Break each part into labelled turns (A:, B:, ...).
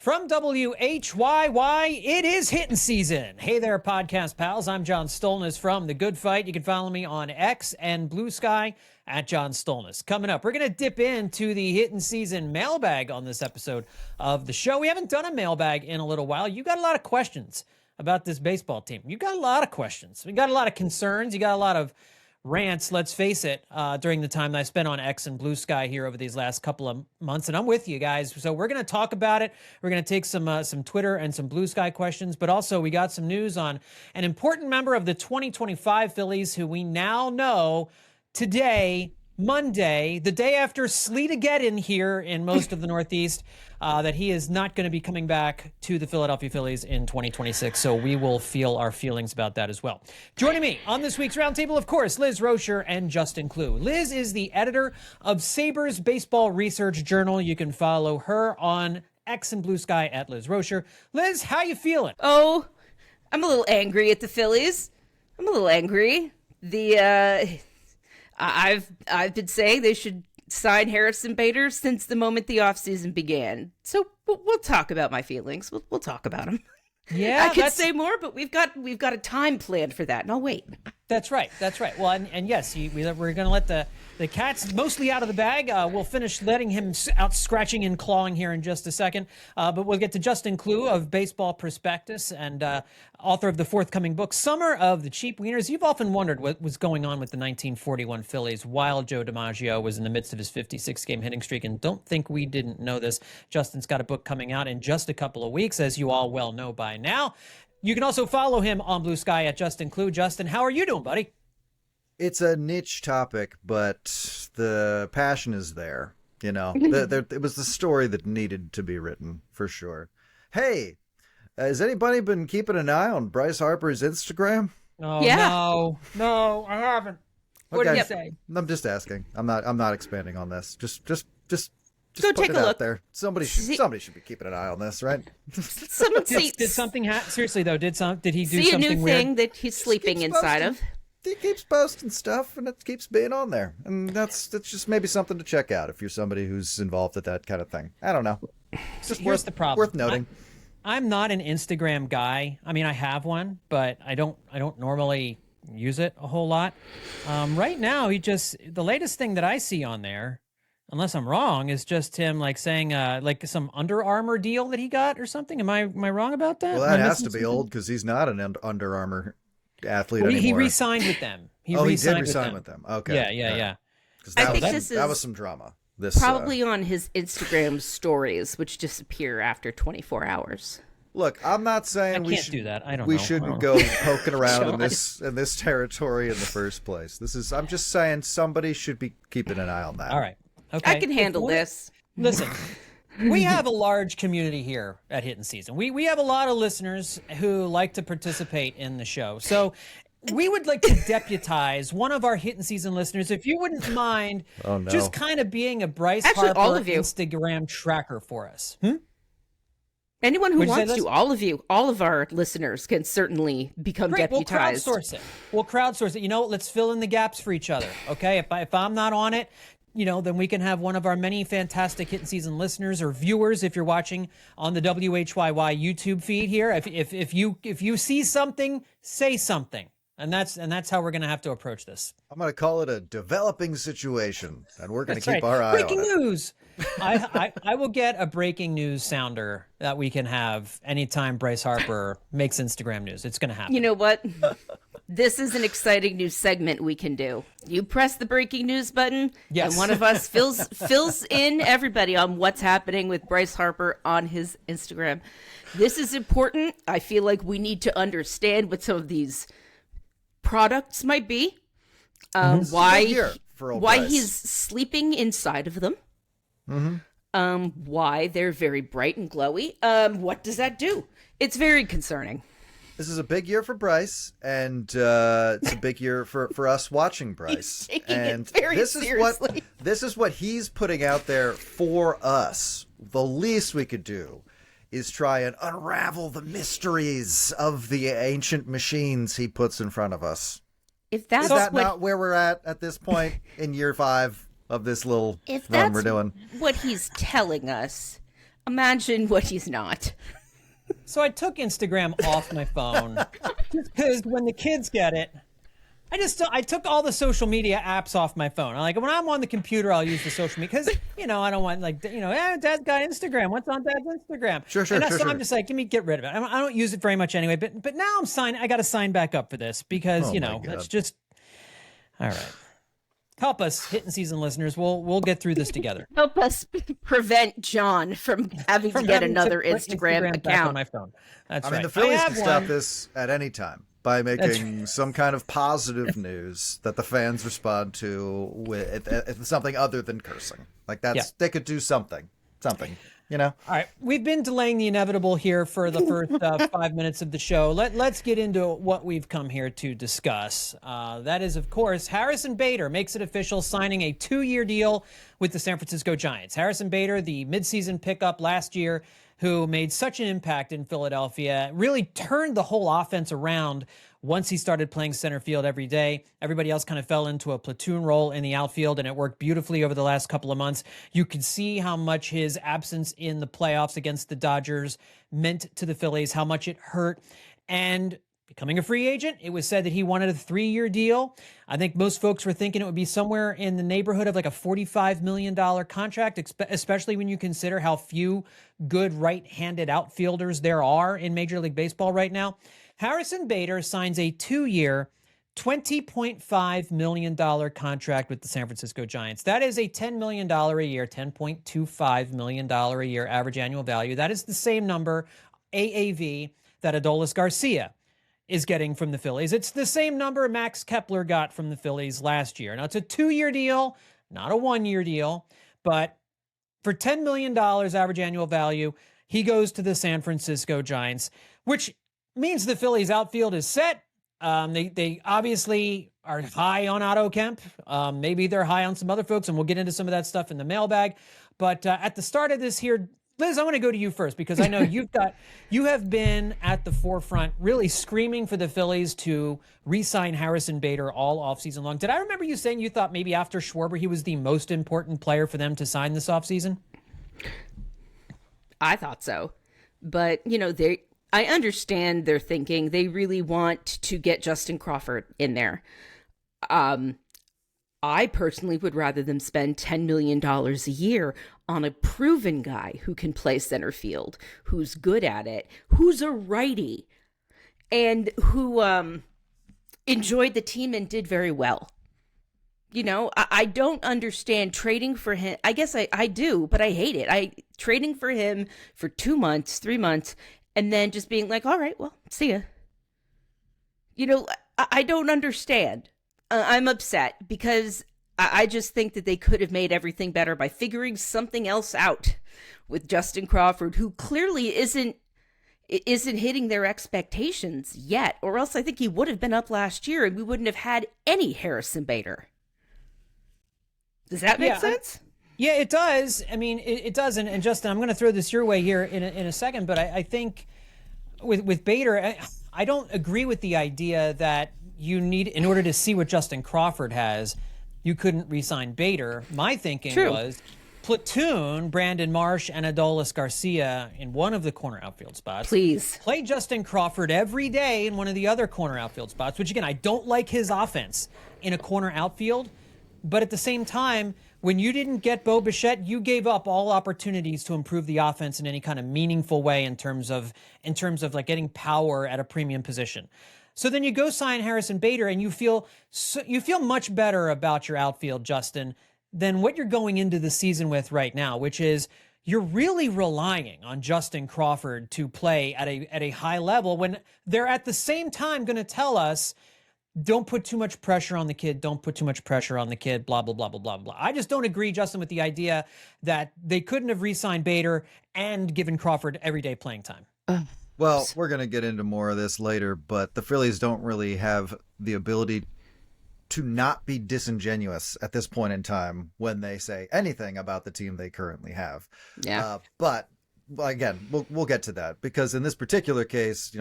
A: From WHYY, it is Hittin season. Hey there, podcast pals. I'm John Stolnis from The Good Phight. You can follow me on X and Blue Sky at John Stolnis. Coming up, we're going to dip into the Hittin season mailbag on this episode of the show. We haven't done a mailbag in a little while. You got a lot of questions about this baseball team. You got a lot of questions. We got a lot of concerns. You got a lot of rants, let's face it, during the time that I spent on X and Blue Sky here over these last couple of months, and I'm with you guys. So we're going to talk about it. We're going to take some Twitter and some Blue Sky questions, but also we got some news on an important member of the 2025 Phillies who we now know today, Monday, the day after Sleet-a-Geddon here in most of the Northeast, that he is not going to be coming back to the Philadelphia Phillies in 2026. So we will feel our feelings about that as well. Joining me on this week's roundtable, of course, Liz Roscher and Justin Klugh. Liz is the editor of SABR's Baseball Research Journal. You can follow her on X and Blue Sky at Liz Roscher. Liz, how you feeling?
B: Oh, I'm a little angry at the Phillies. I'm a little angry. I've been saying they should sign Harrison Bader since the moment the offseason began. So we'll talk about my feelings. We'll talk about them.
A: Yeah,
B: I could say more, but we've got a time planned for that, and I'll wait. That's right.
A: Well, and yes, we're going to let the cat's mostly out of the bag. We'll finish letting him out scratching and clawing here in just a second. But we'll get to Justin Klugh of Baseball Prospectus and author of the forthcoming book, Summer of the Cheap Wieners. You've often wondered what was going on with the 1941 Phillies while Joe DiMaggio was in the midst of his 56-game hitting streak, and don't think we didn't know this. Justin's got a book coming out in just a couple of weeks, as you all well know by now. You can also follow him on Blue Sky at Justin Klugh. Justin, how are you doing, buddy?
C: It's a niche topic, but the passion is there. You know, it was the story that needed to be written, for sure. Hey, has anybody been keeping an eye on Bryce Harper's Instagram?
A: Oh, yeah. No, I haven't. What did you say?
C: I'm just asking. I'm not expanding on this. Just
B: go take a look
C: there. Somebody should be keeping an eye on this, right?
A: Did something happen? Seriously though, did he do
B: see
A: something
B: a new
A: weird?
B: thing that he's sleeping inside of?
C: He keeps posting stuff, and it keeps being on there, and that's just maybe something to check out if you're somebody who's involved with that kind of thing. I don't know. It's just
A: Here's the problem.
C: Worth noting.
A: I'm not an Instagram guy. I mean, I have one, but I don't normally use it a whole lot. Right now, the latest thing that I see on there, unless I'm wrong, is just him like saying like some Under Armour deal that he got or something. Am I wrong about that?
C: Well, that has to be old because he's not an Under Armour athlete anymore.
A: He re-signed with them.
C: He did re-sign with them. Okay.
A: Yeah.
C: I think that was some drama. This
B: probably on his Instagram stories, which disappear after 24 hours.
C: Look, I'm not saying
A: we can't do that. I don't know.
C: We shouldn't go poking around in this territory in the first place. I'm just saying somebody should be keeping an eye on that.
A: All right. Okay.
B: I can handle this.
A: Listen, we have a large community here at Hittin Season. We have a lot of listeners who like to participate in the show. So we would like to deputize one of our Hittin Season listeners, if you wouldn't mind, just kind of being a Bryce Harper
B: all of you.
A: Instagram tracker for us.
B: Anyone who wants to, all of you, all of our listeners can certainly become deputized.
A: We'll crowdsource it. You know, let's fill in the gaps for each other. Okay, if I'm not on it, then we can have one of our many fantastic Hittin Season listeners or viewers, if you're watching on the WHYY YouTube feed here. If you see something, say something, and that's how we're going to have to approach this.
C: I'm going to call it a developing situation, and we're going to keep our eye on it.
A: Breaking news. I will get a breaking news sounder that we can have anytime Bryce Harper makes Instagram news. It's going to happen.
B: You know what? This is an exciting new segment we can do. You press the breaking news button, and one of us fills in everybody on what's happening with Bryce Harper on his Instagram. This is important. I feel like we need to understand what some of these products might be, why he's sleeping inside of them, why they're very bright and glowy. What does that do? It's very concerning.
C: This is a big year for Bryce, and it's a big year for us watching Bryce.
B: He's taking it very seriously.
C: This is what he's putting out there for us. The least we could do is try and unravel the mysteries of the ancient machines he puts in front of us.
B: If that's
C: is that not where we're at this point in year 5 of this little run we're doing?
B: What he's telling us, Imagine what he's not.
A: So I took Instagram off my phone just because when the kids get it, I took all the social media apps off my phone. Like when I'm on the computer, I'll use the social media because I don't want Dad's got Instagram. What's on Dad's Instagram?
C: Sure.
A: So I'm just like, get rid of it. I don't use it very much anyway. But now I got to sign back up for this because that's just all right. Help us, Hittin Season listeners. We'll get through this together.
B: Help us prevent John from having to get another Instagram account
A: on my phone. That's right.
C: I mean, the Phillies can stop this at any time by making some kind of positive news that the fans respond to with something other than cursing. Like they could do something. All right. We've
A: been delaying the inevitable here for the first 5 minutes of the show. Let's get into what we've come here to discuss. That is, of course, Harrison Bader makes it official, signing a 2-year deal with the San Francisco Giants. Harrison Bader, the midseason pickup last year, who made such an impact in Philadelphia, really turned the whole offense around once he started playing center field every day. Everybody else kind of fell into a platoon role in the outfield, and it worked beautifully over the last couple of months. You could see how much his absence in the playoffs against the Dodgers meant to the Phillies, how much it hurt. And becoming a free agent, it was said that he wanted a 3-year deal. I think most folks were thinking it would be somewhere in the neighborhood of like a $45 million contract, especially when you consider how few good right-handed outfielders there are in Major League Baseball right now. Harrison Bader signs a 2-year, $20.5 million contract with the San Francisco Giants. That is a $10 million a year, $10.25 million a year average annual value. That is the same number, AAV, that Adolis Garcia is getting from the Phillies. It's the same number Max Kepler got from the Phillies last year. Now, it's a 2-year deal, not a 1-year deal, but for $10 million average annual value, he goes to the San Francisco Giants, which means the Phillies outfield is set. They obviously are high on Otto Kemp. Maybe they're high on some other folks, and we'll get into some of that stuff in the mailbag. But at the start of this here, Liz, I want to go to you first because I know you have been at the forefront really screaming for the Phillies to re-sign Harrison Bader all offseason long. Did I remember you saying you thought maybe after Schwarber he was the most important player for them to sign this offseason?
B: I thought so. But, I understand their thinking. They really want to get Justin Crawford in there. I personally would rather them spend $10 million a year on a proven guy who can play center field, who's good at it, who's a righty, and who enjoyed the team and did very well. I don't understand trading for him. I guess I do, but I hate it. Trading for him for 2 months, 3 months, and then just being like, all right, well, see ya. I don't understand. I'm upset because I just think that they could have made everything better by figuring something else out with Justin Crawford, who clearly isn't hitting their expectations yet, or else I think he would have been up last year and we wouldn't have had any Harrison Bader. Does that make sense?
A: Yeah, it does. I mean, it does. And Justin, I'm going to throw this your way here in a second, but I think with Bader, I don't agree with the idea that you need, in order to see what Justin Crawford has, you couldn't re-sign Bader. My thinking was platoon Brandon Marsh and Adolis Garcia in one of the corner outfield spots.
B: Please.
A: Play Justin Crawford every day in one of the other corner outfield spots, which again, I don't like his offense in a corner outfield. But at the same time, when you didn't get Bo Bichette, you gave up all opportunities to improve the offense in any kind of meaningful way in terms of like getting power at a premium position. So then you go sign Harrison Bader and you feel much better about your outfield, Justin, than what you're going into the season with right now, which is you're really relying on Justin Crawford to play at a high level when they're at the same time going to tell us, don't put too much pressure on the kid. Don't put too much pressure on the kid, blah, blah, blah, blah, blah, blah. I just don't agree, Justin, with the idea that they couldn't have re-signed Bader and given Crawford everyday playing time.
C: Well, we're going to get into more of this later, but the Phillies don't really have the ability to not be disingenuous at this point in time when they say anything about the team they currently have.
B: Yeah.
C: But again, we'll get to that because in this particular case,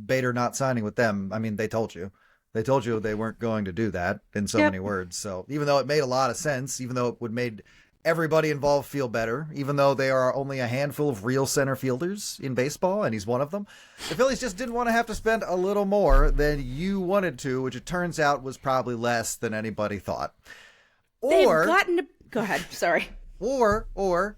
C: Bader not signing with them, I mean, they told you. They told you they weren't going to do that in so many words. So even though it made a lot of sense, even though it would made everybody involved feel better, even though they are only a handful of real center fielders in baseball, and he's one of them. The Phillies just didn't want to have to spend a little more than you wanted to, which it turns out was probably less than anybody thought. Or
B: go ahead. Sorry.
C: Or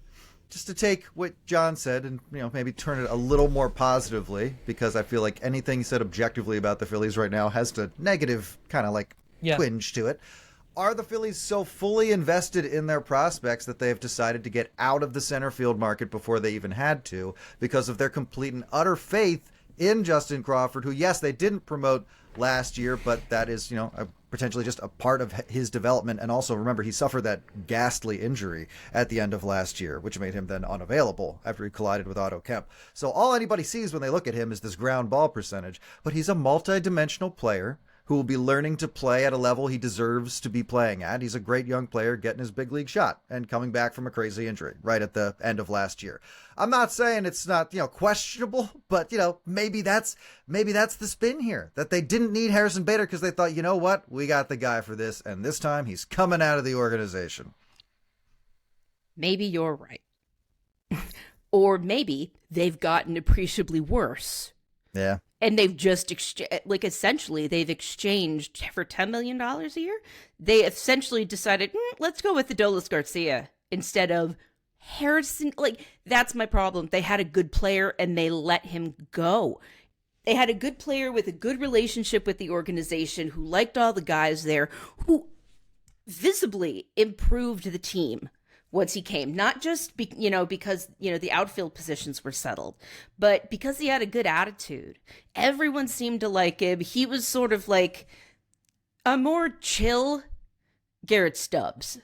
C: just to take what John said and maybe turn it a little more positively, because I feel like anything he said objectively about the Phillies right now has a negative kind of twinge to it. Are the Phillies so fully invested in their prospects that they have decided to get out of the center field market before they even had to, because of their complete and utter faith in Justin Crawford, who, yes, they didn't promote last year, but that is, potentially just a part of his development. And also, remember, he suffered that ghastly injury at the end of last year, which made him then unavailable after he collided with Otto Kemp. So all anybody sees when they look at him is this ground ball percentage, but he's a multi-dimensional player who will be learning to play at a level he deserves to be playing at. He's a great young player getting his big league shot and coming back from a crazy injury right at the end of last year. I'm not saying it's not, questionable, but, maybe that's the spin here, that they didn't need Harrison Bader because they thought, you know what, we got the guy for this, and this time he's coming out of the organization.
B: Maybe you're right. Or maybe they've gotten appreciably worse.
C: Yeah.
B: And they've just essentially they've exchanged for $10 million a year. They essentially decided, let's go with Adolis Garcia instead of Harrison. That's my problem. They had a good player and they let him go. They had a good player with a good relationship with the organization who liked all the guys there, who visibly improved the team once he came, not just because the outfield positions were settled, but because he had a good attitude. Everyone seemed to like him. He was sort of like a more chill Garrett Stubbs.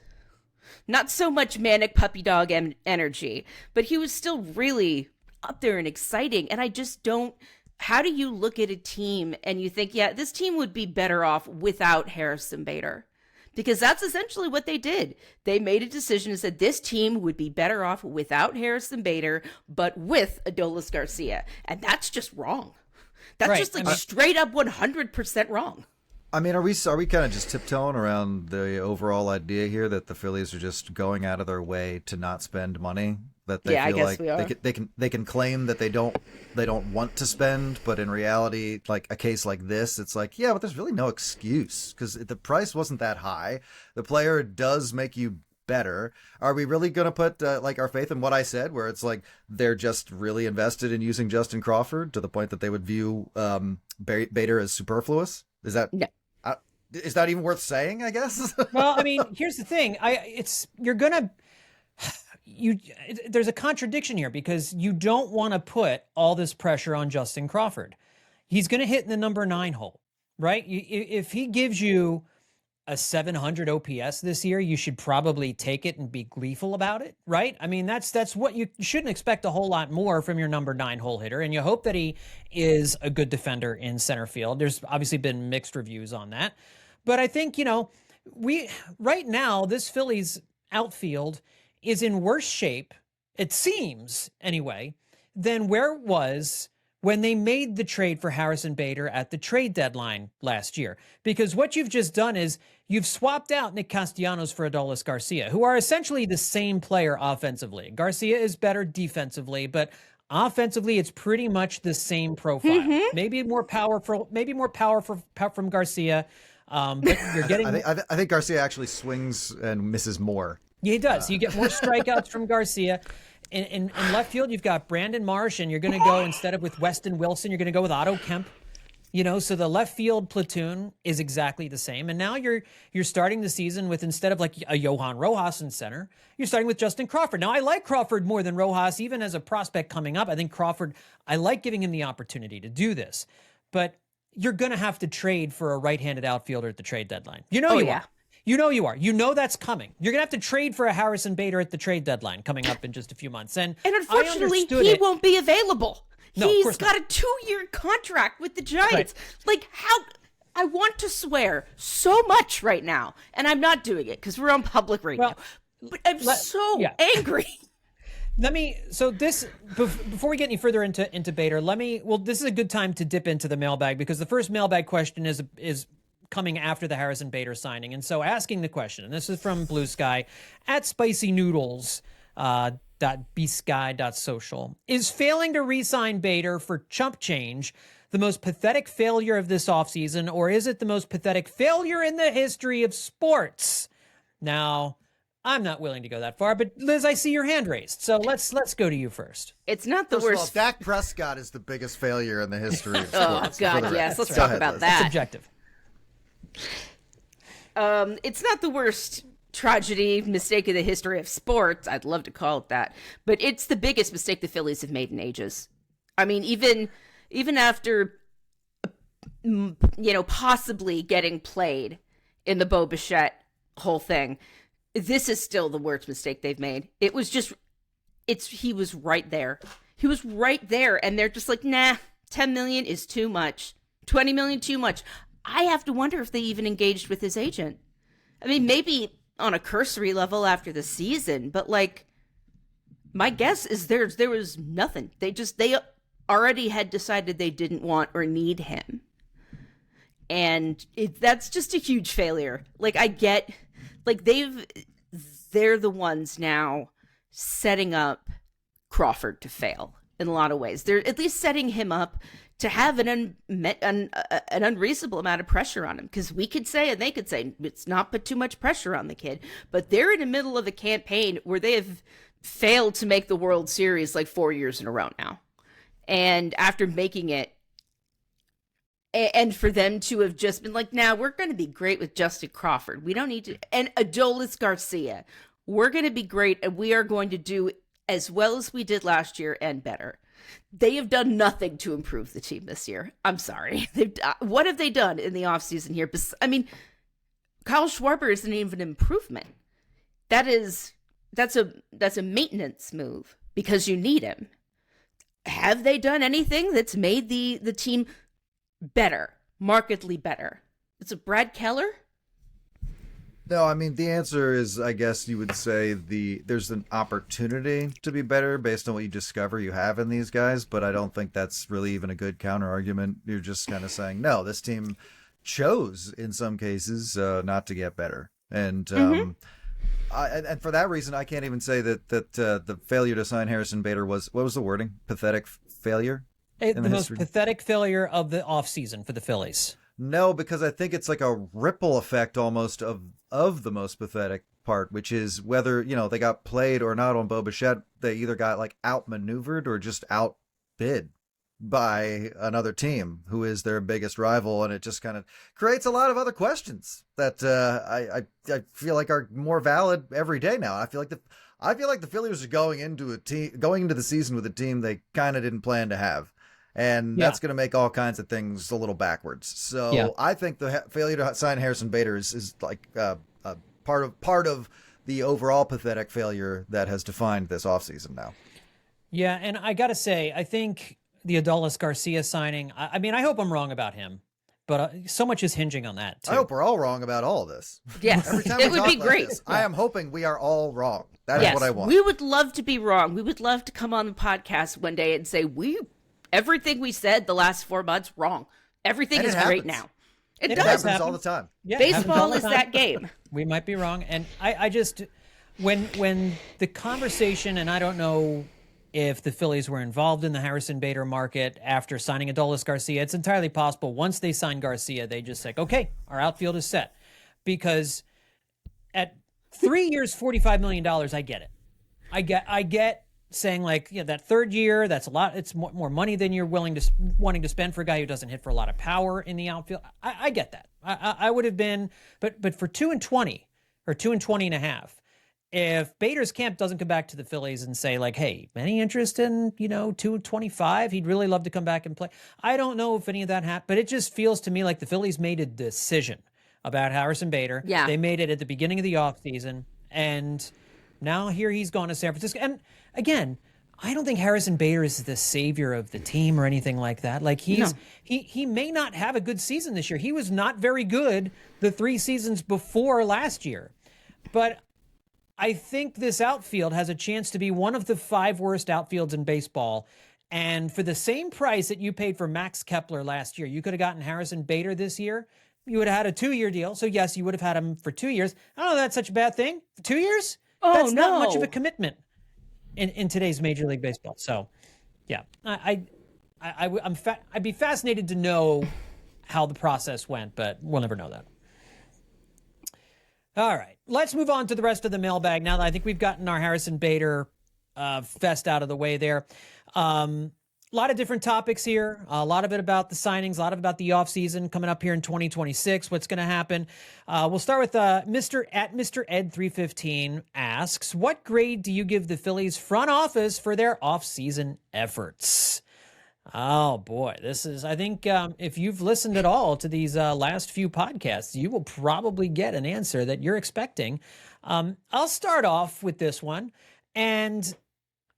B: Not so much manic puppy dog energy, but he was still really up there and exciting. And I just don't. How do you look at a team and you think, yeah, this team would be better off without Harrison Bader? Because that's essentially what they did. They made a decision and said this team would be better off without Harrison Bader, but with Adolis Garcia. And that's just wrong. That's
A: right.
B: just straight up 100% wrong.
C: I mean, are we kind of just tiptoeing around the overall idea here that the Phillies are just going out of their way to not spend money? That they feel like they can claim that they don't want to spend, but in reality, like a case like this, it's like, yeah, but there's really no excuse because the price wasn't that high. The player does make you better. Are we really going to put our faith in what I said, where it's like they're just really invested in using Justin Crawford to the point that they would view Bader as superfluous? Is that
B: no?
C: Is that even worth saying? I guess.
A: Well, I mean, here's the thing. There's a contradiction here because you don't want to put all this pressure on Justin Crawford. He's going to hit in the number 9 hole, right? If he gives you a 700 OPS this year, you should probably take it and be gleeful about it, right? I mean, that's what you shouldn't expect a whole lot more from your number 9 hole hitter. And you hope that he is a good defender in center field. There's obviously been mixed reviews on that. But I think, right now, this Phillies outfield is in worse shape, it seems anyway, than where it was when they made the trade for Harrison Bader at the trade deadline last year. Because what you've just done is you've swapped out Nick Castellanos for Adolis Garcia, who are essentially the same player offensively. Garcia is better defensively, but offensively, it's pretty much the same profile. Mm-hmm. Maybe more power from Garcia. But you're getting.
C: I think Garcia actually swings and misses more.
A: Yeah, he does. You get more strikeouts from Garcia. In left field, you've got Brandon Marsh, and you're going to go, instead of with Weston Wilson, you're going to go with Otto Kemp. So the left field platoon is exactly the same. And now you're starting the season with, instead of like a Johan Rojas in center, you're starting with Justin Crawford. Now, I like Crawford more than Rojas, even as a prospect coming up. I think Crawford, I like giving him the opportunity to do this. But you're going to have to trade for a right-handed outfielder at the trade deadline. You are. You are. You know that's coming. You're going to have to trade for a Harrison Bader at the trade deadline coming up in just a few months. And
B: unfortunately, he won't be available.
A: No,
B: he's got a 2-year contract with the Giants.
A: Right.
B: How? I want to swear so much right now, and I'm not doing it because we're on public radio. But I'm angry.
A: Before we get any further into Bader, this is a good time to dip into the mailbag, because the first mailbag question is coming after the Harrison Bader signing. And so asking the question, and this is from Blue Sky at Spicy Noodles, .bsky.social. Is failing to re-sign Bader for chump change the most pathetic failure of this offseason, or is it the most pathetic failure in the history of sports? Now, I'm not willing to go that far, but Liz, I see your hand raised. So let's go to you first.
B: It's not the
C: First of all,
B: worst.
C: Dak Prescott is the biggest failure in the history of
B: Oh,
C: sports.
B: God, yes. Let's
C: Go
B: talk
C: ahead,
B: about
C: Liz.
B: that.
A: It's objective.
B: It's not the worst tragedy, mistake of the history of sports. I'd love to call it that. But it's the biggest mistake the Phillies have made in ages. I mean, even after, possibly getting played in the Bo Bichette whole thing, this is still the worst mistake they've made. He was right there. He was right there. And they're just like, nah, 10 million is too much. 20 million too much. I have to wonder if they even engaged with his agent. I mean, maybe on a cursory level after the season, but like, my guess is there was nothing. They already had decided they didn't want or need him. And that's just a huge failure. Like, I get, like, they're the ones now setting up Crawford to fail in a lot of ways. They're at least setting him up to have an unreasonable amount of pressure on him, because we could say, and they could say, it's not put too much pressure on the kid, but they're in the middle of a campaign where they have failed to make the World Series like 4 years in a row now. And after making it, and for them to have just been like, now we're going to be great with Justin Crawford. We don't need to, and Adolis Garcia, we're going to be great, and we are going to do as well as we did last year and better. They have done nothing to improve the team this year. I'm sorry. What have they done in the offseason here? I mean, Kyle Schwarber isn't even an improvement. That's a maintenance move because you need him. Have they done anything that's made the team better, markedly better? It's a Brad Keller?
C: No, I mean, the answer is, I guess you would say there's an opportunity to be better based on what you discover you have in these guys, but I don't think that's really even a good counter argument. You're just kind of saying, no, this team chose in some cases not to get better. And and for that reason, I can't even say that the failure to sign Harrison Bader was, what was the wording? Pathetic failure?
A: The most pathetic failure of the offseason for the Phillies.
C: No, because I think it's like a ripple effect almost of the most pathetic part, which is whether, they got played or not on Bo Bichette, they either got like outmaneuvered or just outbid by another team who is their biggest rival. And it just kind of creates a lot of other questions that I feel like are more valid every day now. I feel like the Phillies are going into the season with a team they kind of didn't plan to have. And that's going to make all kinds of things a little backwards. So I think the failure to sign Harrison Bader is like part of the overall pathetic failure that has defined this offseason now.
A: Yeah, and I got to say, I think the Adolis Garcia signing, I mean, I hope I'm wrong about him, but so much is hinging on that, too.
C: I hope we're all wrong about all of this.
B: Yes,
C: Every time
B: it would be great.
C: I am hoping we are all wrong. That is what I want.
B: We would love to be wrong. We would love to come on the podcast one day and say, everything we said the last 4 months, wrong. Everything is great now. It does
C: happens all the time.
A: Yeah,
B: baseball is that game.
A: We might be wrong. And I just, when the conversation, and I don't know if the Phillies were involved in the Harrison Bader market after signing Adolis Garcia, it's entirely possible once they sign Garcia, they just say, okay, our outfield is set. Because at 3 years, $45 million, I get it. I get saying like, that third year, that's a lot. It's more money than you're wanting to spend for a guy who doesn't hit for a lot of power in the outfield. I get that. I would have been, but for 2 and 20 or 2 and 20 and a half, if Bader's camp doesn't come back to the Phillies and say like, hey, any interest in, 2 and 25, he'd really love to come back and play. I don't know if any of that happened, but it just feels to me like the Phillies made a decision about Harrison Bader.
B: Yeah.
A: They made it at the beginning of the offseason, and now here he's gone to San Francisco. And again, I don't think Harrison Bader is the savior of the team or anything like that. Like he may not have a good season this year. He was not very good the 3 seasons before last year. But I think this outfield has a chance to be one of the 5 worst outfields in baseball. And for the same price that you paid for Max Kepler last year, you could have gotten Harrison Bader this year. You would have had a 2-year deal. So yes, you would have had him for 2 years. I don't know if that's such a bad thing. 2 years?
B: Oh,
A: that's
B: no.
A: not much of a commitment in today's Major League Baseball. So yeah, I'd be fascinated to know how the process went, but we'll never know that. All right, let's move on to the rest of the mailbag now that I think we've gotten our Harrison Bader fest out of the way there. A lot of different topics here. A lot of it about the signings, a lot of it about the offseason coming up here in 2026. What's going to happen? We'll start with Mr. Ed 315 asks, what grade do you give the Phillies front office for their offseason efforts? Oh boy, this is, I think if you've listened at all to these last few podcasts, you will probably get an answer that you're expecting. I'll start off with this one, and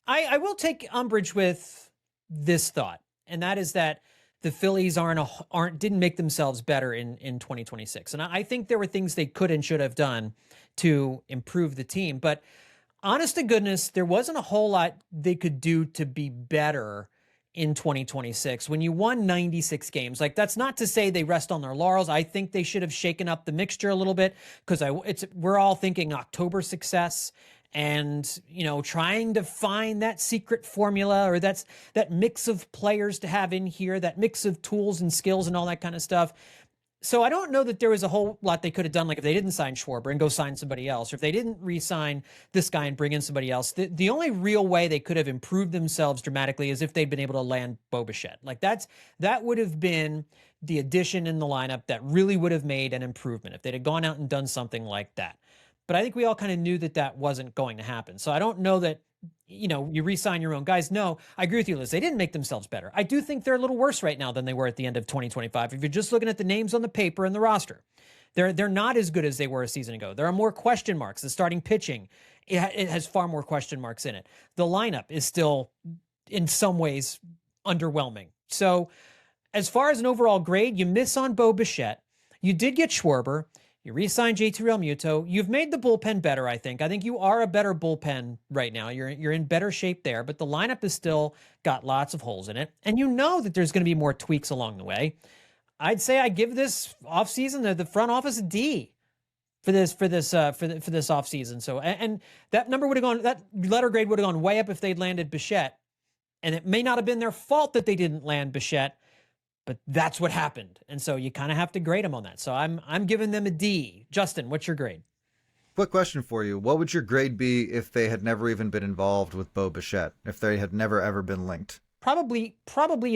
A: I will take umbrage with this thought, and that is that the Phillies didn't make themselves better in 2026. And I think there were things they could and should have done to improve the team. But honest to goodness, there wasn't a whole lot they could do to be better in 2026. When you won 96 games, like, that's not to say they rest on their laurels. I think they should have shaken up the mixture a little bit, because we're all thinking October success, and, you know, trying to find that secret formula, or that mix of players to have in here, that mix of tools and skills and all that kind of stuff. So I don't know that there was a whole lot they could have done, like if they didn't sign Schwarber and go sign somebody else, or if they didn't re-sign this guy and bring in somebody else. The only real way they could have improved themselves dramatically is if they'd been able to land Bo Bichette. Like, that would have been the addition in the lineup that really would have made an improvement if they'd have gone out and done something like that. But I think we all kind of knew that wasn't going to happen. So I don't know that, you know, you re-sign your own guys. No, I agree with you, Liz. They didn't make themselves better. I do think they're a little worse right now than they were at the end of 2025. If you're just looking at the names on the paper and the roster, they're not as good as they were a season ago. There are more question marks. The starting pitching, it has far more question marks in it. The lineup is still, in some ways, underwhelming. So as far as an overall grade, you miss on Bo Bichette. You did get Schwarber. You re-signed JT Realmuto. You've made the bullpen better, I think. I think you are a better bullpen right now. You're in better shape there, but the lineup has still got lots of holes in it. And you know that there's going to be more tweaks along the way. I'd say I give this offseason the front office a D for this offseason. So, and that number would have gone, that letter grade would have gone way up if they'd landed Bichette. And it may not have been their fault that they didn't land Bichette, but that's what happened. And so you kind of have to grade them on that. So I'm giving them a D. Justin, what's your grade?
C: Quick question for you. What would your grade be if they had never even been involved with Bo Bichette? If they had never, ever been linked?
A: Probably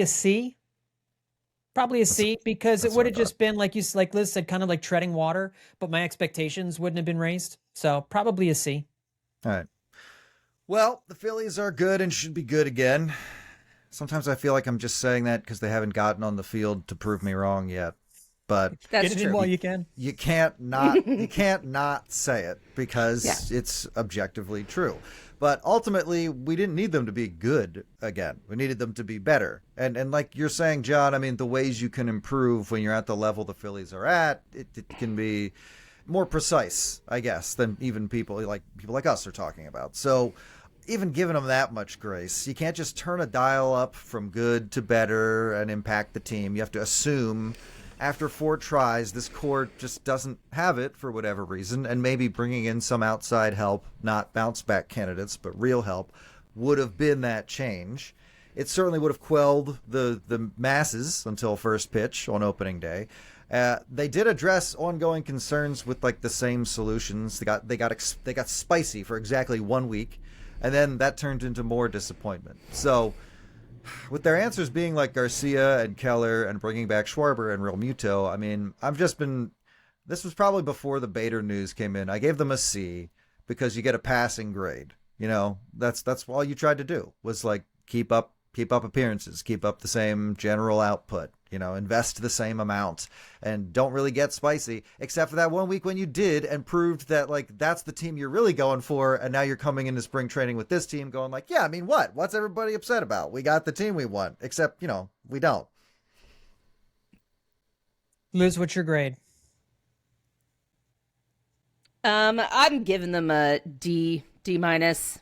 A: a C. Probably a C, because it would have just been, like Liz said, kind of like treading water, but my expectations wouldn't have been raised. So probably a C.
C: All right. Well, the Phillies are good and should be good again. Sometimes I feel like I'm just saying that because they haven't gotten on the field to prove me wrong yet. But
B: that's
A: get it
B: true.
A: in while you can.
C: You can't not say it, because it's objectively true. But ultimately, we didn't need them to be good again. We needed them to be better. And like you're saying, John, I mean, the ways you can improve when you're at the level the Phillies are at, it can be more precise, I guess, than even people like us are talking about. So even giving them that much grace, you can't just turn a dial up from good to better and impact the team. You have to assume after 4 tries, this core just doesn't have it for whatever reason, and maybe bringing in some outside help, not bounce back candidates, but real help, would have been that change. It certainly would have quelled the masses until first pitch on opening day. They did address ongoing concerns with like the same solutions. They got spicy for exactly 1 week. And then that turned into more disappointment. So with their answers being like Garcia and Keller and bringing back Schwarber and Realmuto, I mean, this was probably before the Bader news came in. I gave them a C because you get a passing grade. You know, that's all you tried to do was like keep up appearances, keep up the same general output, you know, invest the same amount, and don't really get spicy, except for that 1 week when you did and proved that like that's the team you're really going for. And now you're coming into spring training with this team going like, yeah, I mean, what's everybody upset about? We got the team we want, except, you know, we don't.
A: Liz, what's your grade?
B: I'm giving them a D minus.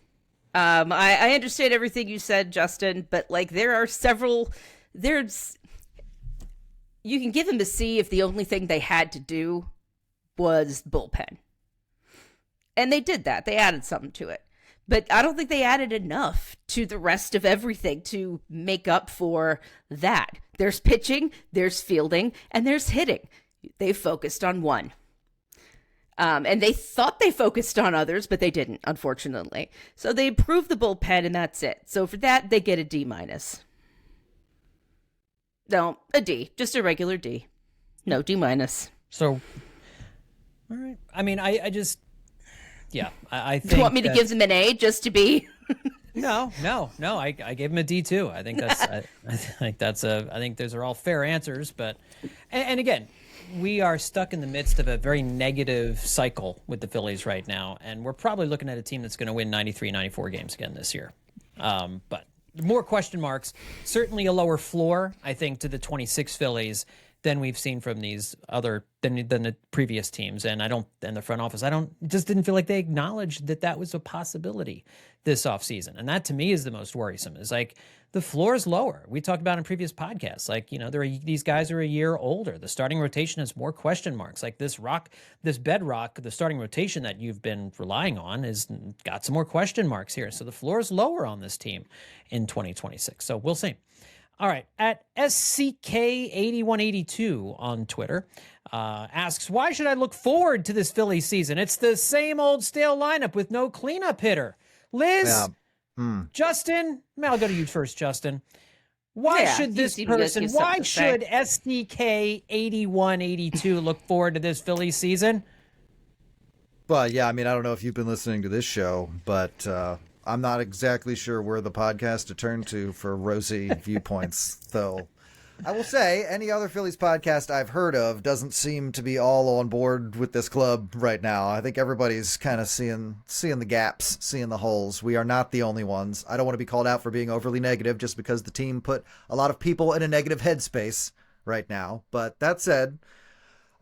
B: I understand everything you said, Justin, but like there's you can give them a C if the only thing they had to do was bullpen. And they did that. They added something to it. But I don't think they added enough to the rest of everything to make up for that. There's pitching, there's fielding, and there's hitting. They focused on one. And they thought they focused on others, but they didn't, unfortunately. So they improved the bullpen, and that's it. So for that, they get a D-. No, a D. Just a regular D. No, D-.
A: So, all right. I mean, I just... Yeah, I think.
B: Do you want me to give them an A just to be?
A: No. I gave him a D too. I think that's. I think those are all fair answers. But, and again, we are stuck in the midst of a very negative cycle with the Phillies right now, and we're probably looking at a team that's going to win 93, 94 games again this year. But more question marks. Certainly a lower floor, I think, to the 26 Phillies than we've seen from these other than the previous teams, and the front office. Just didn't feel like they acknowledged that was a possibility this offseason, and that to me is the most worrisome. Is like the floor is lower. We talked about in previous podcasts, like these guys are a year older. The starting rotation has more question marks. Like this bedrock, the starting rotation that you've been relying on has got some more question marks here. So the floor is lower on this team in 2026. So we'll see. All right, at SCK8182 on Twitter asks, why should I look forward to this Phillies season? It's the same old stale lineup with no cleanup hitter. Liz, Justin, I'll go to you first, Justin. Why should SCK8182 look forward to this Phillies season?
C: Well, yeah, I mean, I don't know if you've been listening to this show, but I'm not exactly sure where the podcast to turn to for rosy viewpoints, though. I will say any other Phillies podcast I've heard of doesn't seem to be all on board with this club right now. I think everybody's kind of seeing the gaps, seeing the holes. We are not the only ones. I don't want to be called out for being overly negative just because the team put a lot of people in a negative headspace right now. But that said,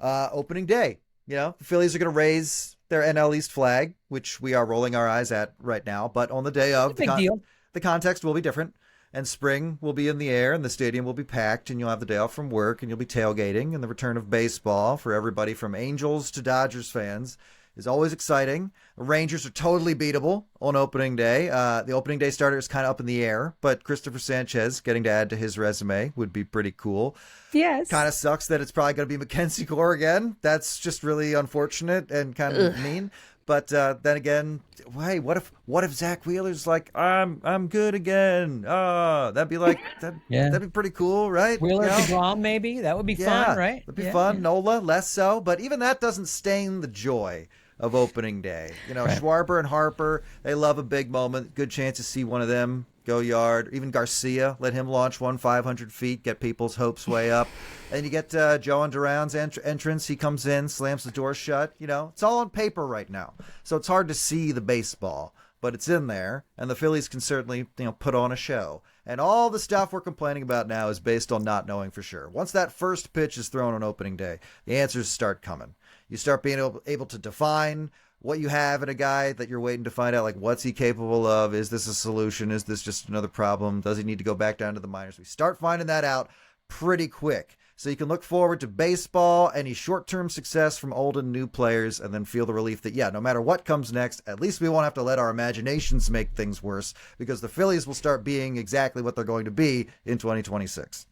C: opening day, the Phillies are going to raise their NL East flag, which we are rolling our eyes at right now. But on the day of, the context will be different, and spring will be in the air, and the stadium will be packed, and you'll have the day off from work, and you'll be tailgating, and the return of baseball for everybody from Angels to Dodgers fans is always exciting. The Rangers are totally beatable on opening day. The opening day starter is kind of up in the air, but Christopher Sanchez getting to add to his resume would be pretty cool.
B: Yes.
C: Kind of sucks that it's probably going to be Mackenzie Gore again. That's just really unfortunate and kind of mean. But then again, hey, what if Zach Wheeler's like, I'm good again? That'd be that'd be pretty cool, right?
A: Wheeler DeGrom, maybe that would be fun, right?
C: That'd be fun. Yeah. Nola, less so, but even that doesn't stain the joy of opening day. Schwarber and Harper, they love a big moment. Good chance to see one of them go yard. Even Garcia, let him launch 500 feet, get people's hopes way up. And you get Joan Duran's entrance. He comes in, slams the door shut. It's all on paper right now. So it's hard to see the baseball, but it's in there. And the Phillies can certainly, put on a show. And all the stuff we're complaining about now is based on not knowing for sure. Once that first pitch is thrown on opening day, the answers start coming. You start being able to define what you have in a guy that you're waiting to find out, like, what's he capable of? Is this a solution? Is this just another problem? Does he need to go back down to the minors? We start finding that out pretty quick. So you can look forward to baseball, any short-term success from old and new players, and then feel the relief that, no matter what comes next, at least we won't have to let our imaginations make things worse, because the Phillies will start being exactly what they're going to be in 2026.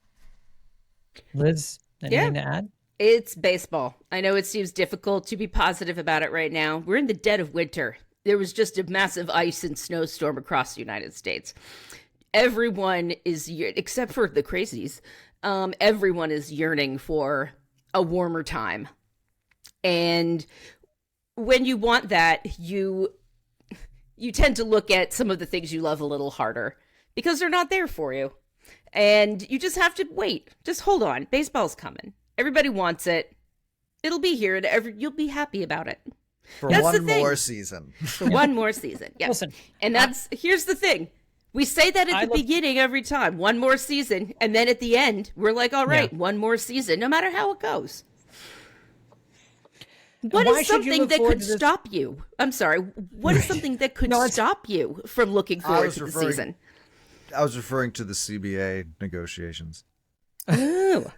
A: Liz, anything to add?
B: It's baseball. I know it seems difficult to be positive about it right now. We're in the dead of winter. There was just a massive ice and snowstorm across the United States. Everyone is, except for the crazies, everyone is yearning for a warmer time. And when you want that, you tend to look at some of the things you love a little harder because they're not there for you. And you just have to wait. Just hold on. Baseball's coming. Everybody wants it. It'll be here, and you'll be happy about it.
C: For one more season.
B: For one more season, yeah.
A: Listen,
B: and here's the thing. We say that at the beginning every time, one more season, and then at the end, we're like, all right, one more season, no matter how it goes. What is something that could stop you? I'm sorry. What is something that could stop you from looking forward to the season?
C: I was referring to the CBA negotiations.
B: Oh.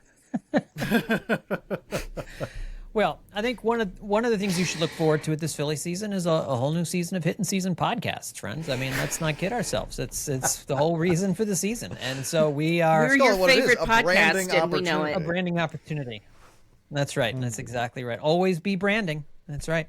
A: Well, I think one of the things you should look forward to at this Philly season is a whole new season of Hittin Season podcasts, friends. I mean, let's not kid ourselves. It's the whole reason for the season, and so we are.
B: We're your favorite podcast, and we know it.
A: A branding opportunity. That's right. That's exactly right. Always be branding. That's right.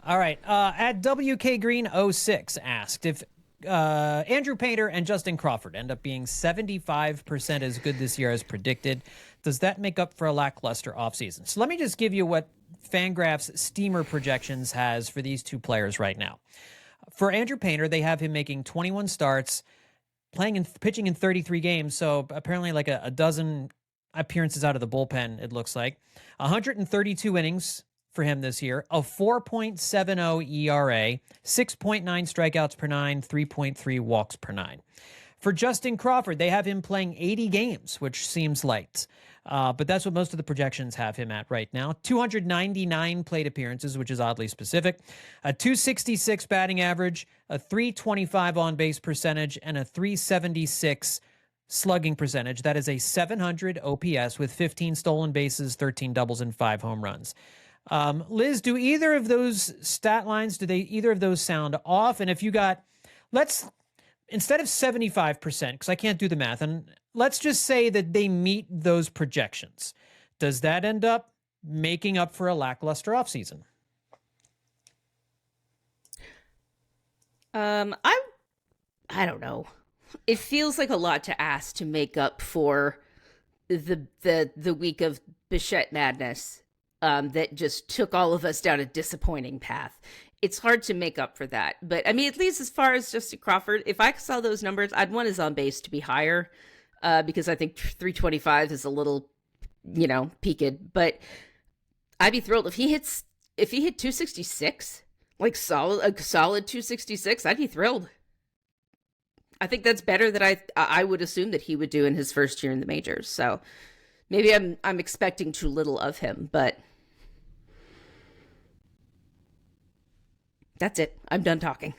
A: All right. At WK Green 06 asked if Andrew Painter and Justin Crawford end up being 75% as good this year as predicted, does that make up for a lackluster offseason? So let me just give you what Fangraphs Steamer Projections has for these two players right now. For Andrew Painter, they have him making 21 starts, pitching in 33 games, so apparently like a dozen appearances out of the bullpen, it looks like. 132 innings for him this year, a 4.70 ERA, 6.9 strikeouts per nine, 3.3 walks per nine. For Justin Crawford, they have him playing 80 games, which seems light. But that's what most of the projections have him at right now. 299 plate appearances, which is oddly specific. A 266 batting average, a 325 on-base percentage, and a 376 slugging percentage. That is a 700 OPS with 15 stolen bases, 13 doubles, and 5 home runs. Liz, do either of those stat lines, do either of those sound off? And if you got, instead of 75%, because I can't do the math, and let's just say that they meet those projections, does that end up making up for a lackluster offseason?
B: I don't know. It feels like a lot to ask to make up for the week of Bichette madness that just took all of us down a disappointing path. It's hard to make up for that. But, I mean, at least as far as Justin Crawford, if I saw those numbers, I'd want his on base to be higher because I think 325 is a little, peaked. But I'd be thrilled if he hit 266, like a solid 266, I'd be thrilled. I think that's better than I would assume that he would do in his first year in the majors. So maybe I'm expecting too little of him, but that's it. I'm done talking.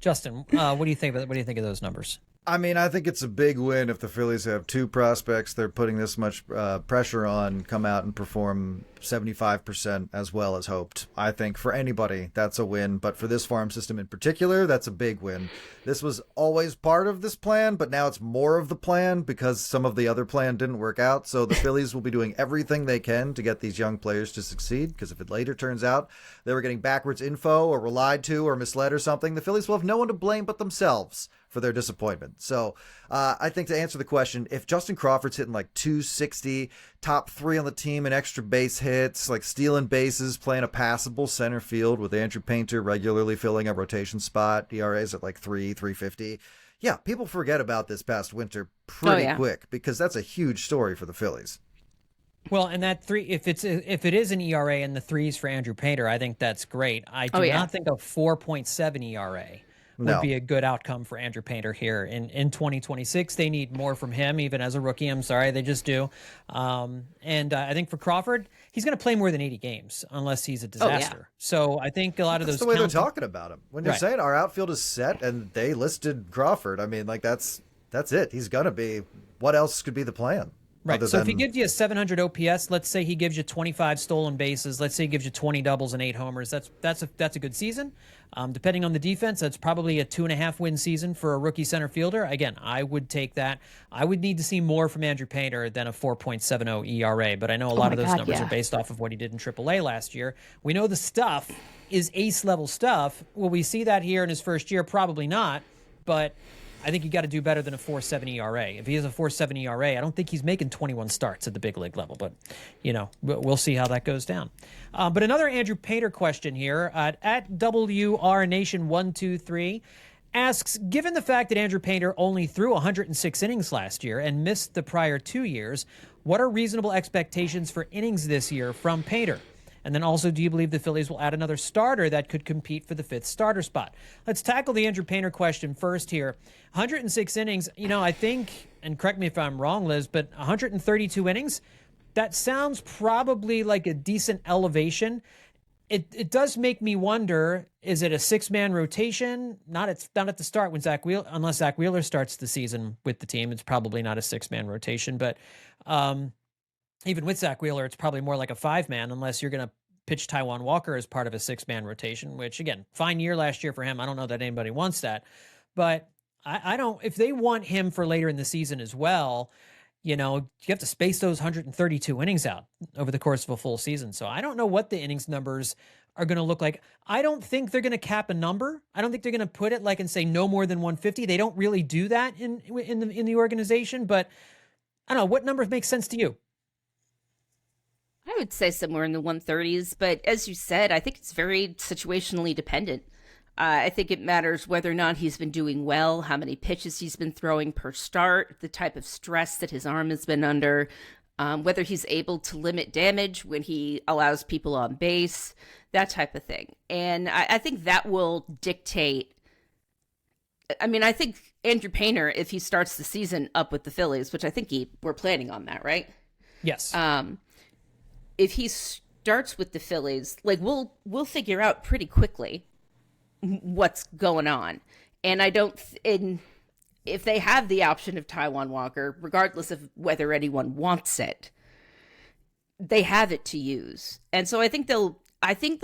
A: Justin, what do you think of those numbers?
C: I mean, I think it's a big win if the Phillies have two prospects they're putting this much pressure on come out and perform 75% as well as hoped. I think for anybody, that's a win. But for this farm system in particular, that's a big win. This was always part of this plan, but now it's more of the plan because some of the other plan didn't work out. So the Phillies will be doing everything they can to get these young players to succeed, because if it later turns out they were getting backwards info or were lied to or misled or something, the Phillies will have no one to blame but themselves for their disappointment. So I think to answer the question, if Justin Crawford's hitting like 260, top 3 on the team in extra base hits, like stealing bases, playing a passable center field with Andrew Painter regularly filling a rotation spot, ERAs at like 3.50. Yeah, people forget about this past winter pretty quick because that's a huge story for the Phillies.
A: Well, and that if it is an ERA in the 3s for Andrew Painter, I think that's great. I do not think a 4.7 ERA would be a good outcome for Andrew Painter here in 2026. They need more from him, even as a rookie. I'm sorry, they just do. And I think for Crawford, he's going to play more than 80 games unless he's a disaster. So I think a lot of those.
C: That's the way they're talking about him. When you're saying our outfield is set and they listed Crawford, I mean, like that's it. He's going to be. What else could be the plan?
A: Right. So if he gives you a 700 OPS, let's say he gives you 25 stolen bases, let's say he gives you 20 doubles and 8 homers. That's a good season. Depending on the defense, that's probably a 2.5 win season for a rookie center fielder. Again, I would take that. I would need to see more from Andrew Painter than a 4.70 ERA, but I know a lot of those numbers are based off of what he did in AAA last year. We know the stuff is ace level stuff. Will we see that here in his first year? Probably not, but I think you got to do better than a 4.70 ERA. If he has a 4.70 ERA, I don't think he's making 21 starts at the big league level, but we'll see how that goes down. But another Andrew Painter question here at WR Nation 123 asks, given the fact that Andrew Painter only threw 106 innings last year and missed the prior 2 years, what are reasonable expectations for innings this year from Painter? And then also, do you believe the Phillies will add another starter that could compete for the 5th starter spot? Let's tackle the Andrew Painter question first here. 106 innings, I think, and correct me if I'm wrong, Liz, but 132 innings, that sounds probably like a decent elevation. it does make me wonder, is it a 6-man rotation? Not at the start when unless Zach Wheeler starts the season with the team, it's probably not a 6-man rotation, but even with Zach Wheeler, it's probably more like a 5-man unless you're going to pitch Taijuan Walker as part of a 6-man rotation, which again, fine year last year for him. I don't know that anybody wants that, but I don't, if they want him for later in the season as well, you have to space those 132 innings out over the course of a full season. So I don't know what the innings numbers are going to look like. I don't think they're going to cap a number. I don't think they're going to put it like and say no more than 150. They don't really do that in the organization, but I don't know, what number makes sense to you?
B: I would say somewhere in the 130s, but as you said, I think it's very situationally dependent. I think it matters whether or not he's been doing well, how many pitches he's been throwing per start, the type of stress that his arm has been under, whether he's able to limit damage when he allows people on base, that type of thing. And I think that will dictate. I mean, I think Andrew Painter, if he starts the season up with the Phillies, which I think we're planning on that, right?
A: Yes.
B: If he starts with the Phillies, like we'll figure out pretty quickly what's going on. And if they have the option of Taijuan Walker, regardless of whether anyone wants it, they have it to use. And so I think they'll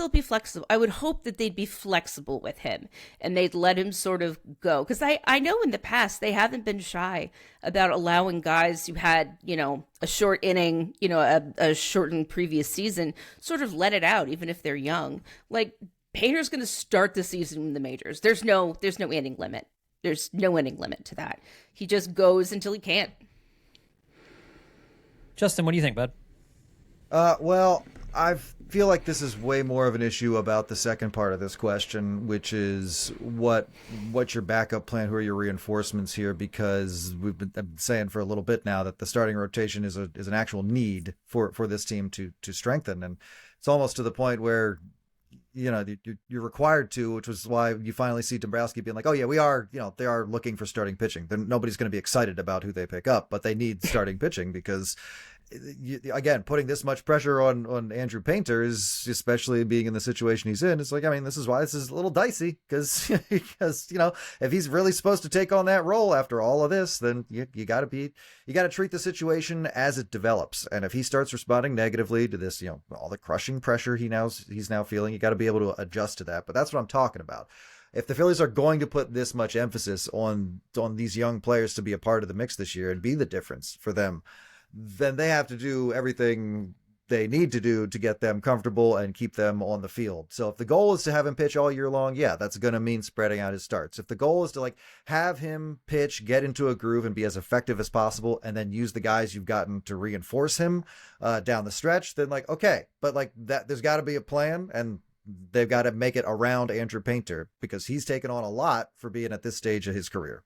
B: be flexible. I would hope that they'd be flexible with him and they'd let him sort of go. Because I know in the past they haven't been shy about allowing guys who had, a short inning, a shortened previous season, sort of let it out, even if they're young. Like, Painter's going to start the season in the majors. There's no inning limit. There's no inning limit to that. He just goes until he can't.
A: Justin, what do you think, bud?
C: Well, I feel like this is way more of an issue about the second part of this question, which is what's your backup plan? Who are your reinforcements here? Because I've been saying for a little bit now that the starting rotation is an actual need for this team to strengthen, and it's almost to the point where you're required to, which was why you finally see Dombrowski being like, oh yeah, we are, they are looking for starting pitching. Nobody's going to be excited about who they pick up, but they need starting pitching because again, putting this much pressure on Andrew Painter is, especially being in the situation he's in, it's like, I mean, this is why this is a little dicey because if he's really supposed to take on that role after all of this, then you got to treat the situation as it develops. And if he starts responding negatively to this, all the crushing pressure he's now feeling, you got to be able to adjust to that. But that's what I'm talking about. If the Phillies are going to put this much emphasis on these young players to be a part of the mix this year and be the difference for them, then they have to do everything they need to do to get them comfortable and keep them on the field. So if the goal is to have him pitch all year long, yeah, that's going to mean spreading out his starts. If the goal is to have him pitch, get into a groove and be as effective as possible, and then use the guys you've gotten to reinforce him down the stretch, then okay, but that there's got to be a plan, and they've got to make it around Andrew Painter because he's taken on a lot for being at this stage of his career.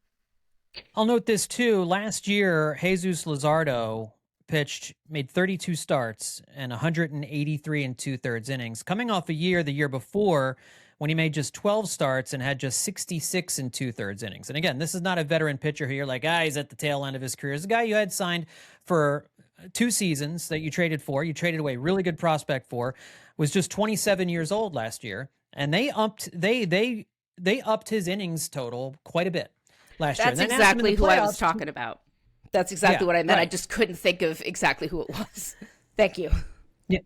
A: I'll note this too. Last year, Jesus Luzardo made 32 starts and 183 and 2/3 innings, coming off the year before when he made just 12 starts and had just 66 and 2/3 innings. And again, this is not a veteran pitcher who you're like, he's at the tail end of his career. It's a guy you had signed for 2 seasons that you traded away really good prospect for, was just 27 years old last year. And they upped his innings total quite a bit last year.
B: That's exactly who I was talking about. That's exactly what I meant. Right. I just couldn't think of exactly who it was. Thank you.
A: Yeah.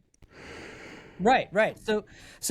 A: Right. So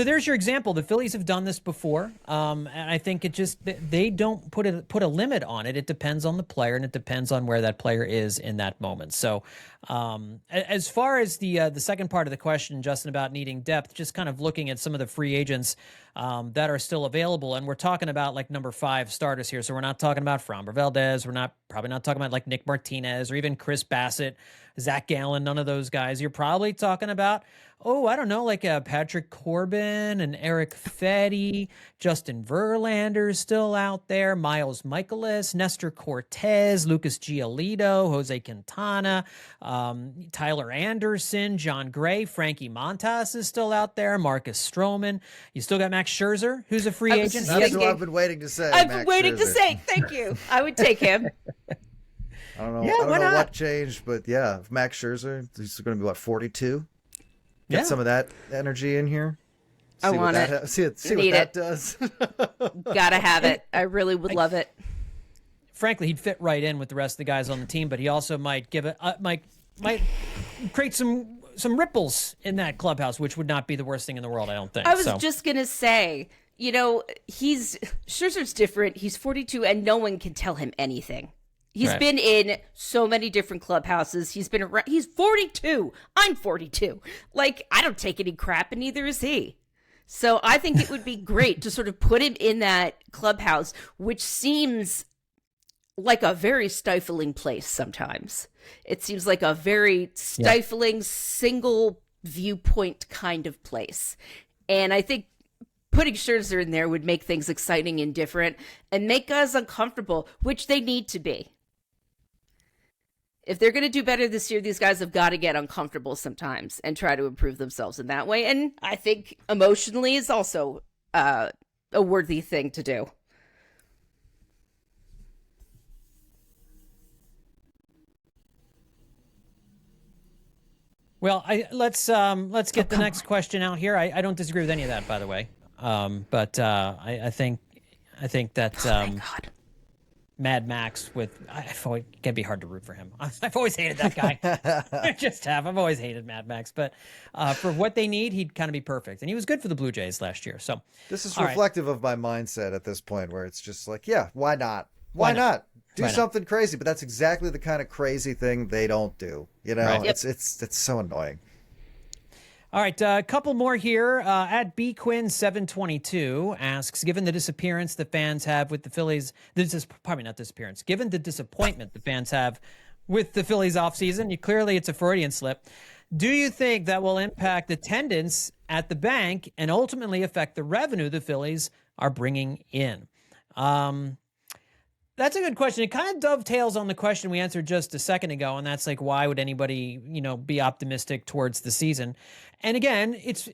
A: there's your example. The Phillies have done this before, and I think they don't put a limit on it. It depends on the player, and it depends on where that player is in that moment. So, as far as the second part of the question, Justin, about needing depth, just kind of looking at some of the free agents that are still available, and we're talking about number 5 starters here. So we're not talking about Framber Valdez. We're probably not talking about Nick Martinez or even Chris Bassett, Zach Gallen, none of those guys. You're probably talking about, I don't know, Patrick Corbin and Eric Fetty, Justin Verlander's still out there, Miles Michaelis, Nestor Cortez, Lucas Giolito, Jose Quintana, Tyler Anderson, John Gray, Frankie Montas is still out there, Marcus Stroman. You still got Max Scherzer, who's a free agent.
C: That's what I've been waiting to say.
B: I've been waiting to say. Thank you. I would take him.
C: I don't know what changed, but yeah, Max Scherzer, he's going to be 42. Get some of that energy in here.
B: I want it.
C: See what
B: Need
C: that
B: it.
C: does.
B: Gotta have it. I really would love it.
A: Frankly, he'd fit right in with the rest of the guys on the team, but he also might give it might create some ripples in that clubhouse, which would not be the worst thing in the world, I don't think.
B: I was just gonna say, Scherzer's different. He's 42, and no one can tell him anything. He's been in so many different clubhouses. He's been around. He's 42. I'm 42. Like, I don't take any crap, and neither is he. So I think it would be great to sort of put him in that clubhouse, which seems like a very stifling place sometimes. It seems like a very stifling, single viewpoint kind of place. And I think putting Scherzer in there would make things exciting and different and make us uncomfortable, which they need to be. If they're going to do better this year, these guys have got to get uncomfortable sometimes and try to improve themselves in that way. And I think emotionally is also a worthy thing to do.
A: Well, let's get the next question out here. I don't disagree with any of that, by the way. But I think that
B: Oh my God.
A: Mad Max it can be hard to root for him. I've always hated that guy. I just have. I've always hated Mad Max. But for what they need, he'd kind of be perfect. And he was good for the Blue Jays last year. So
C: this is reflective of my mindset at this point, where it's just like, yeah, why not? Why not? Do something crazy. But that's exactly the kind of crazy thing they don't do.
A: Right.
C: It's so annoying.
A: All right, a couple more here. At bquin722 asks, given the disappearance the fans have with the Phillies, given the disappointment the fans have with the Phillies offseason, clearly it's a Freudian slip. Do you think that will impact attendance at the bank and ultimately affect the revenue the Phillies are bringing in? That's a good question. It kind of dovetails on the question we answered just a second ago, and that's like, why would anybody, be optimistic towards the season? And again, it's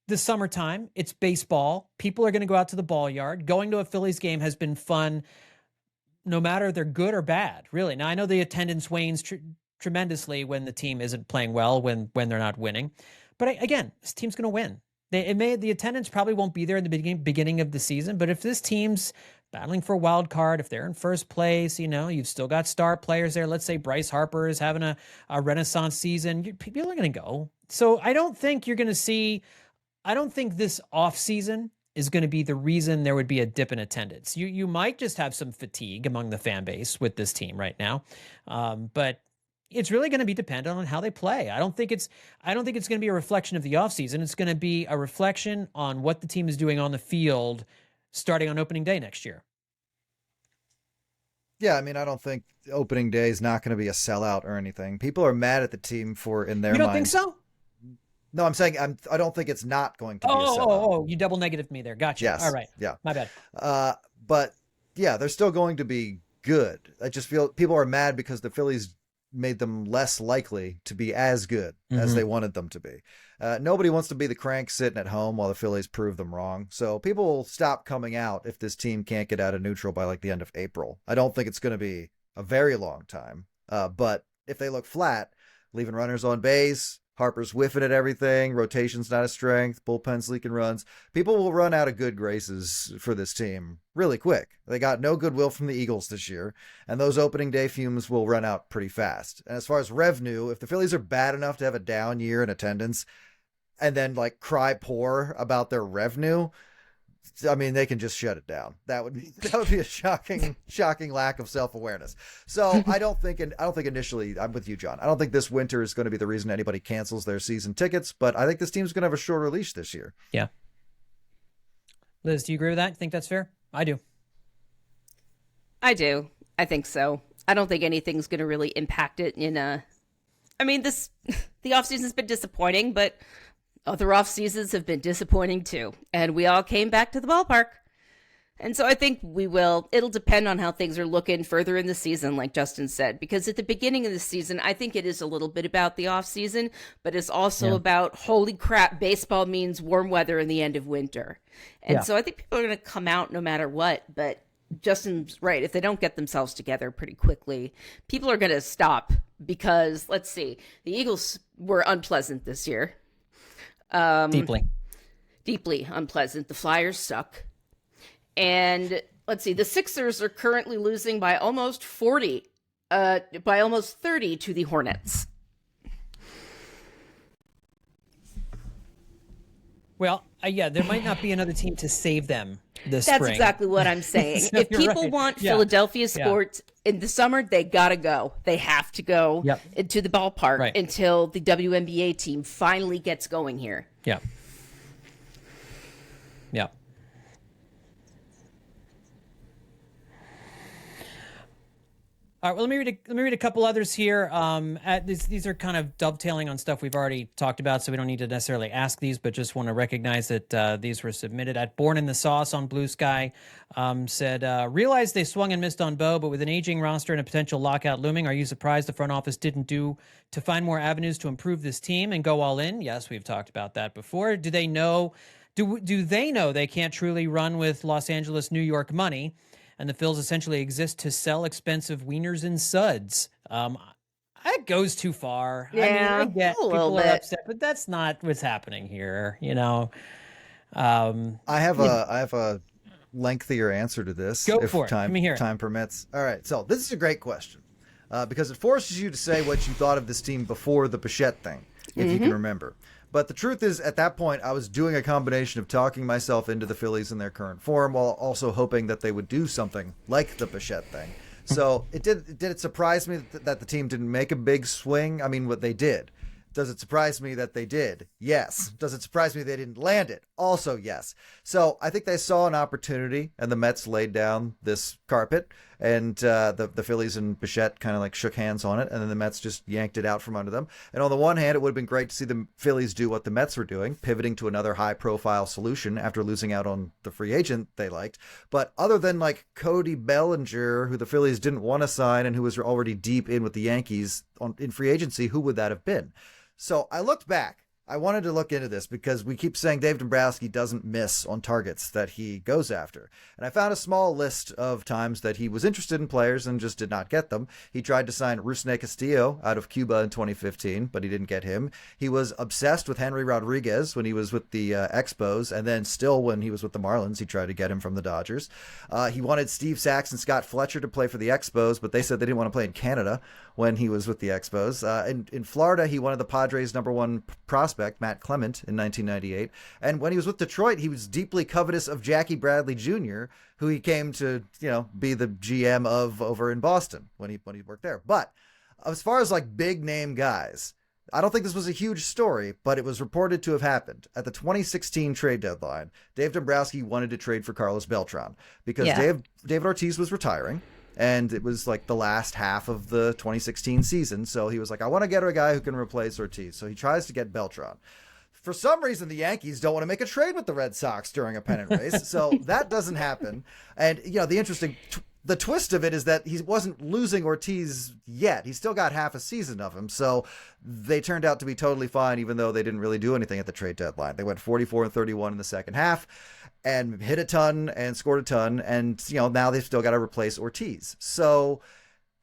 A: the summertime. It's baseball. People are going to go out to the ball yard. Going to a Phillies game has been fun, no matter if they're good or bad, really. Now, I know the attendance wanes tremendously when the team isn't playing well, when they're not winning. But again, this team's going to win. The attendance probably won't be there in the beginning of the season, but if this team's battling for a wild card, if they're in first place, you've still got star players there. Let's say Bryce Harper is having a renaissance season. People are going to go. So I don't think this offseason is going to be the reason there would be a dip in attendance. You might just have some fatigue among the fan base with this team right now. But it's really going to be dependent on how they play. I don't think it's going to be a reflection of the offseason. It's going to be a reflection on what the team is doing on the field starting on opening day next year.
C: Yeah, I mean, I don't think opening day is not going to be a sellout or anything. People are mad at the team in their mind.
A: You don't think so?
C: No, I'm saying I don't think it's not going to be a sellout.
A: Oh, you double negatived me there. Gotcha.
C: Yes.
A: All right.
C: Yeah.
A: My bad.
C: But yeah, they're still going to be good. I just feel people are mad because the Phillies made them less likely to be as good as they wanted them to be. Nobody wants to be the crank sitting at home while the Phillies prove them wrong. So people will stop coming out if this team can't get out of neutral by like the end of April. I don't think it's going to be a very long time. But if they look flat, leaving runners on base, Harper's whiffing at everything, rotation's not a strength, bullpen's leaking runs, people will run out of good graces for this team really quick. They got no goodwill from the Eagles this year, and those opening day fumes will run out pretty fast. And as far as revenue, if the Phillies are bad enough to have a down year in attendance and then like cry poor about their revenue, I mean, they can just shut it down. That would be a shocking lack of self-awareness. So I don't think initially, I'm with you, John. I don't think this winter is going to be the reason anybody cancels their season tickets, but I think this team's going to have a shorter leash this year.
A: Yeah. Liz, do you agree with that? You think that's fair? I do.
B: I do. I think so. I don't think anything's going to really impact it the offseason's been disappointing, but other off seasons have been disappointing too, and we all came back to the ballpark. And so I think it'll depend on how things are looking further in the season, like Justin said, because at the beginning of the season, I think it is a little bit about the off season, but it's also about, holy crap, baseball means warm weather in the end of winter. And so I think people are going to come out no matter what, but Justin's right. If they don't get themselves together pretty quickly, people are going to stop because, let's see, the Eagles were unpleasant this year.
A: Deeply.
B: deeply unpleasant. The Flyers suck. And let's see, the Sixers are currently losing by almost 30 to the Hornets.
A: Well, yeah, there might not be another team to save them this
B: That's
A: spring.
B: exactly what I'm saying.
A: So
B: if
A: you're
B: people
A: right.
B: want
A: Yeah.
B: Philadelphia sports in the summer, they gotta go. They have to go into the ballpark until the WNBA team finally gets going here.
A: Yeah. Yeah. All right. Well, let me read a couple others here. These are kind of dovetailing on stuff we've already talked about, so we don't need to necessarily ask these, but just want to recognize that these were submitted. At Born in the Sauce on Blue Sky said, realized they swung and missed on Bo, but with an aging roster and a potential lockout looming, are you surprised the front office didn't do to find more avenues to improve this team and go all in? Yes, we've talked about that before. Do they know? Do they know they can't truly run with Los Angeles, New York money? And the Phils essentially exist to sell expensive wieners and suds. That goes too far.
B: Yeah,
A: I mean, I get people are
B: bit.
A: upset, but that's not what's happening here.
C: I have a lengthier answer to this.
A: Go
C: if
A: for it.
C: Time,
A: Let me hear it.
C: Time permits. All right. So this is a great question because it forces you to say what you thought of this team before the Bichette thing, if you can remember. But the truth is, at that point, I was doing a combination of talking myself into the Phillies in their current form while also hoping that they would do something like the Bichette thing. So did it surprise me that the team didn't make a big swing? I mean, what they did. Does it surprise me that they did? Yes. Does it surprise me they didn't land it? Also, yes. So I think they saw an opportunity, and the Mets laid down this carpet, and the Phillies and Bichette kind of like shook hands on it, and then the Mets just yanked it out from under them. And on the one hand, it would have been great to see the Phillies do what the Mets were doing, pivoting to another high-profile solution after losing out on the free agent they liked. But other than like Cody Bellinger, who the Phillies didn't want to sign and who was already deep in with the Yankees in free agency, who would that have been? So I looked back. I wanted to look into this because we keep saying Dave Dombrowski doesn't miss on targets that he goes after. And I found a small list of times that he was interested in players and just did not get them. He tried to sign Rusney Castillo out of Cuba in 2015, but he didn't get him. He was obsessed with Henry Rodriguez when he was with the Expos, and then still when he was with the Marlins, he tried to get him from the Dodgers. He wanted Steve Sachs and Scott Fletcher to play for the Expos, but they said they didn't want to play in Canada when he was with the Expos. In Florida, he wanted the Padres' #1 prospect, Matt Clement, in 1998. And when he was with Detroit, he was deeply covetous of Jackie Bradley Jr., who he came to, be the GM of over in Boston when he worked there. But as far as like big name guys, I don't think this was a huge story, but it was reported to have happened. At the 2016 trade deadline, Dave Dombrowski wanted to trade for Carlos Beltran because David Ortiz was retiring. And it was like the last half of the 2016 season. So he was like, I want to get a guy who can replace Ortiz. So he tries to get Beltran. For some reason, the Yankees don't want to make a trade with the Red Sox during a pennant race. So that doesn't happen. And, the twist of it is that he wasn't losing Ortiz yet. He still got half a season of him. So they turned out to be totally fine, even though they didn't really do anything at the trade deadline. They went 44-31 in the second half and hit a ton and scored a ton. And, now they've still got to replace Ortiz. So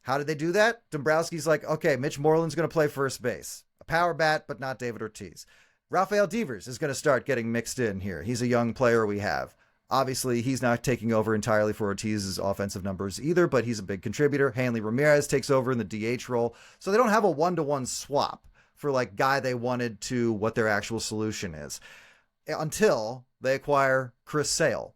C: how did they do that? Dombrowski's like, okay, Mitch Moreland's going to play first base. A power bat, but not David Ortiz. Rafael Devers is going to start getting mixed in here. He's a young player we have. Obviously, he's not taking over entirely for Ortiz's offensive numbers either, but he's a big contributor. Hanley Ramirez takes over in the DH role. So they don't have a one-to-one swap for like guy they wanted to what their actual solution is until they acquire Chris Sale,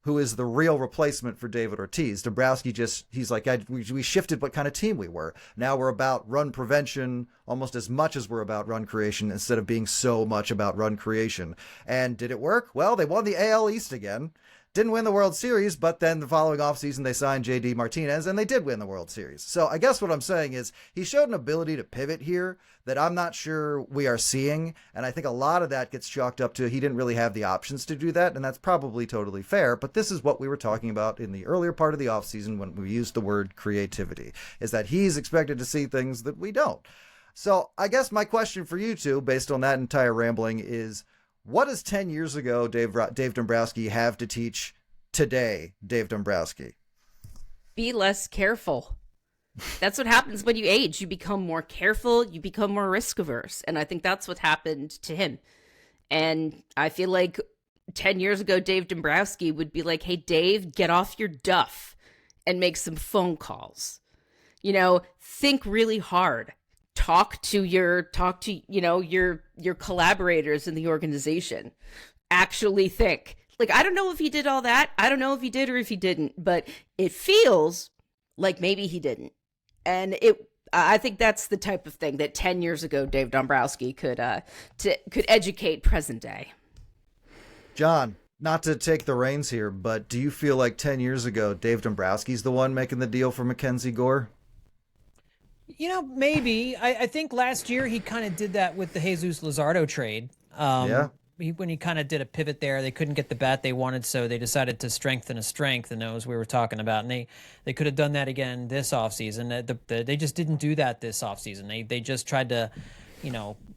C: who is the real replacement for David Ortiz. Dombrowski he's like, we shifted what kind of team we were. Now we're about run prevention almost as much as we're about run creation instead of being so much about run creation. And did it work? Well, they won the AL East again. Didn't win the World Series, but then the following offseason they signed J.D. Martinez, and they did win the World Series. So I guess what I'm saying is he showed an ability to pivot here that I'm not sure we are seeing, and I think a lot of that gets chalked up to he didn't really have the options to do that, and that's probably totally fair, but this is what we were talking about in the earlier part of the offseason when we used the word creativity, is that he's expected to see things that we don't. So I guess my question for you two, based on that entire rambling, is what does 10 years ago Dave Dombrowski have to teach today, Dave Dombrowski?
B: Be less careful. That's what happens when you age. You become more careful. You become more risk averse. And I think that's what happened to him. And I feel like 10 years ago, Dave Dombrowski would be like, hey, Dave, get off your duff and make some phone calls. Think really hard. Talk to your collaborators in the organization. Actually think. Like, I don't know if he did all that. I don't know if he did or if he didn't, but it feels like maybe he didn't. And I think that's the type of thing that 10 years ago Dave Dombrowski could educate present day.
C: John, not to take the reins here, but do you feel like 10 years ago Dave Dombrowski's the one making the deal for Mackenzie Gore?
A: Maybe. I think last year he kind of did that with the Jesus Luzardo trade. When he kind of did a pivot there, they couldn't get the bat they wanted, so they decided to strengthen a strength, and those we were talking about. And they could have done that again this offseason. They just didn't do that this offseason. They just tried to,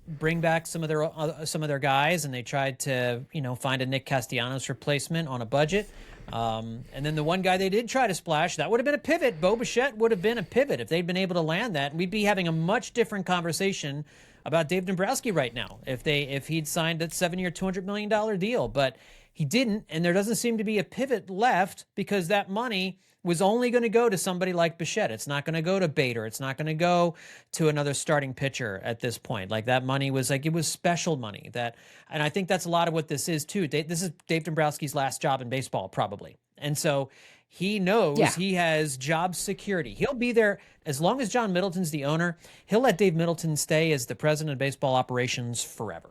A: bring back some of their guys, and they tried to, find a Nick Castellanos replacement on a budget. And then the one guy they did try to splash, that would have been a pivot. Bo Bichette would have been a pivot if they'd been able to land that. We'd be having a much different conversation about Dave Dombrowski right now if he'd signed that 7-year, $200 million deal. But he didn't, and there doesn't seem to be a pivot left because that money was only going to go to somebody like Bichette. It's not going to go to Bader. It's not going to go to another starting pitcher at this point. Like, that money was it was special money. And I think that's a lot of what this is too. This is Dave Dombrowski's last job in baseball, probably. And so he knows he has job security. He'll be there as long as John Middleton's the owner. He'll let Dave Middleton stay as the president of baseball operations forever.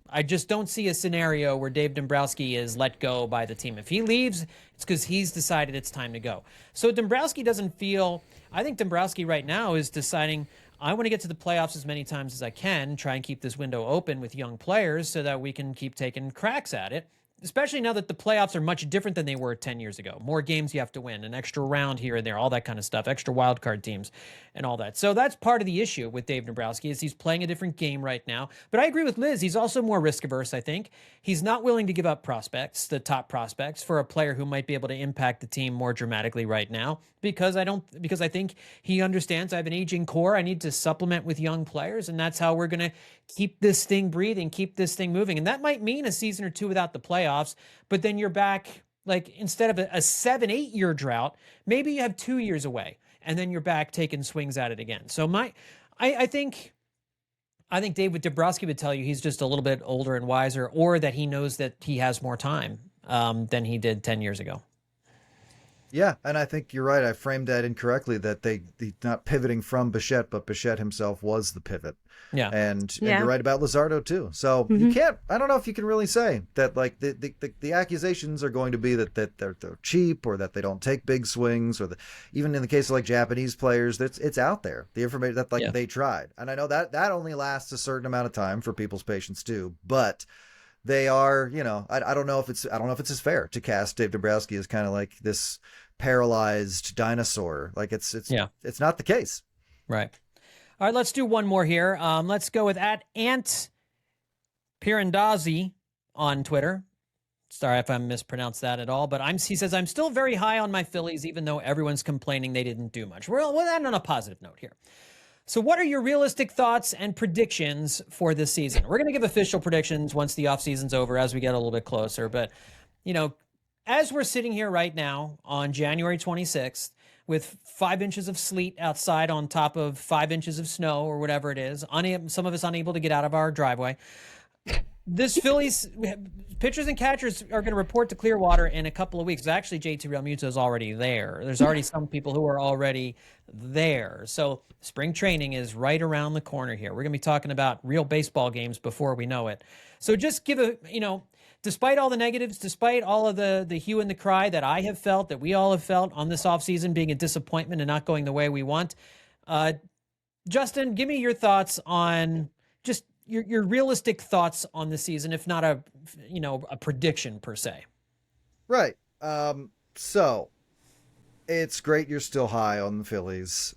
A: I just don't see a scenario where Dave Dombrowski is let go by the team. If he leaves, it's because he's decided it's time to go. So Dombrowski doesn't feel, I think Dombrowski right now is deciding, I want to get to the playoffs as many times as I can, try and keep this window open with young players so that we can keep taking cracks at it. Especially now that the playoffs are much different than they were 10 years ago. More games you have to win, an extra round here and there, all that kind of stuff, extra wild card teams and all that. So that's part of the issue with Dave Dombrowski is he's playing a different game right now. But I agree with Liz. He's also more risk averse, I think. He's not willing to give up prospects, the top prospects, for a player who might be able to impact the team more dramatically right now because I think he understands I have an aging core. I need to supplement with young players, and that's how we're going to keep this thing breathing, keep this thing moving. And that might mean a season or two without the playoffs, but then you're back, like, instead of a 7-8 year drought, maybe you have 2 years away, and then you're back taking swings at it again. So I think David Dombrowski would tell you he's just a little bit older and wiser, or that he knows that he has more time than he did 10 years ago.
C: Yeah, and I think you're right. I framed that incorrectly, that they not pivoting from Bichette, but Bichette himself was the pivot.
A: Yeah.
C: And you're right about Luzardo too. So you can't, I don't know if you can really say that, like, the accusations are going to be that they're cheap, or that they don't take big swings, or even in the case of like Japanese players, it's out there. The information that they tried. And I know that only lasts a certain amount of time for people's patience too, but they are, I don't know if it's as fair to cast Dave Dombrowski as kind of like this paralyzed dinosaur. Like, it's not the case.
A: Right. All right, let's do one more here. Let's go with @Ant Pirandazzi on Twitter. Sorry if I mispronounced that at all, but he says, I'm still very high on my Phillies, even though everyone's complaining they didn't do much. We'll end on a positive note here. So what are your realistic thoughts and predictions for this season? We're going to give official predictions once the offseason's over, as we get a little bit closer. But, as we're sitting here right now on January 26th, with 5 inches of sleet outside on top of 5 inches of snow or whatever it is, some of us unable to get out of our driveway, this Phillies pitchers and catchers are going to report to Clearwater in a couple of weeks. Actually, JT Realmuto is already there. There's already some people who are already there. So spring training is right around the corner here. We're going to be talking about real baseball games before we know it. So just give despite all the negatives, despite all of the hue and the cry that I have felt, that we all have felt on this offseason being a disappointment and not going the way we want, Justin, give me your thoughts on just your realistic thoughts on the season, if not a prediction per se.
C: Right. So it's great you're still high on the Phillies.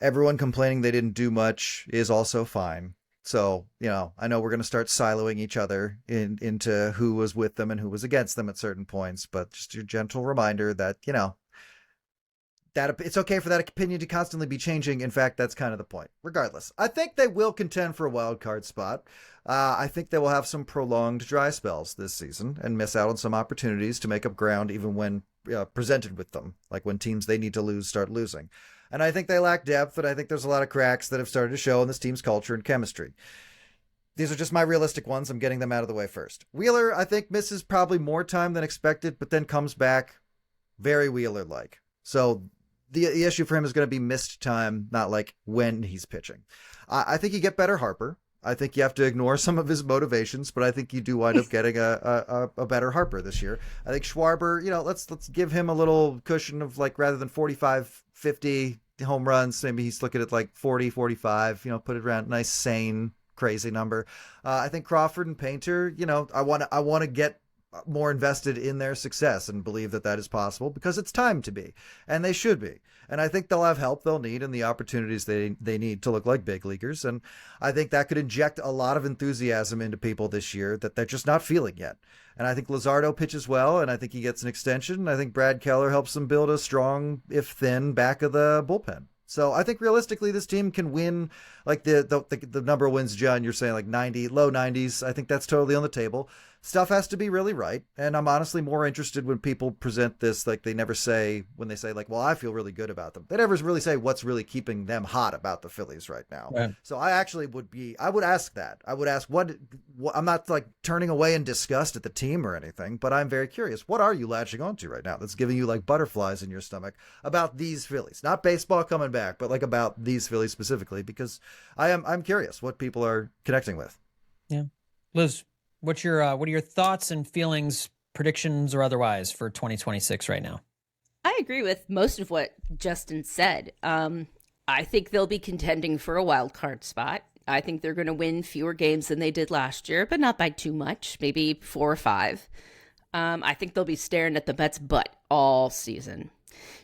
C: Everyone complaining they didn't do much is also fine. So, I know we're going to start siloing each other into who was with them and who was against them at certain points, but just your gentle reminder that, that it's okay for that opinion to constantly be changing. In fact, that's kind of the point. Regardless, I think they will contend for a wild card spot. I think they will have some prolonged dry spells this season and miss out on some opportunities to make up ground even when presented with them, like when teams they need to lose start losing. And I think they lack depth, and I think there's a lot of cracks that have started to show in this team's culture and chemistry. These are just my realistic ones. I'm getting them out of the way first. Wheeler, I think, misses probably more time than expected, but then comes back very Wheeler-like. So the issue for him is going to be missed time, not like when he's pitching. I think you get better Harper. I think you have to ignore some of his motivations, but I think you do wind up getting a better Harper this year. I think Schwarber, let's give him a little cushion of like rather than 45, 50 home runs, maybe he's looking at like 40, 45, put it around nice, sane, crazy number. I think Crawford and Painter, I want to get more invested in their success and believe that is possible because it's time to be, and they should be. And I think they'll have help they'll need and the opportunities they need to look like big leaguers. And I think that could inject a lot of enthusiasm into people this year that they're just not feeling yet. And I think Luzardo pitches well, and I think he gets an extension. I think Brad Keller helps them build a strong, if thin, back of the bullpen. So I think realistically, this team can win like the number of wins, John, you're saying like 90, low 90s. I think that's totally on the table. Stuff has to be really right. And I'm honestly more interested when people present this, like they never say, when they say like, well, I feel really good about them. They never really say what's really keeping them hot about the Phillies right now. Right. So I actually I would ask that. I would ask what I'm not like turning away in disgust at the team or anything, but I'm very curious. What are you latching onto right now that's giving you like butterflies in your stomach about these Phillies? Not baseball coming back, but like about these Phillies specifically, because I'm curious what people are connecting with.
A: Yeah. Liz, what are your thoughts and feelings, predictions or otherwise, for 2026 right now?
B: I agree with most of what Justin said. I think they'll be contending for a wild card spot. I think they're going to win fewer games than they did last year, but not by too much, maybe 4 or 5. I think they'll be staring at the Mets' butt all season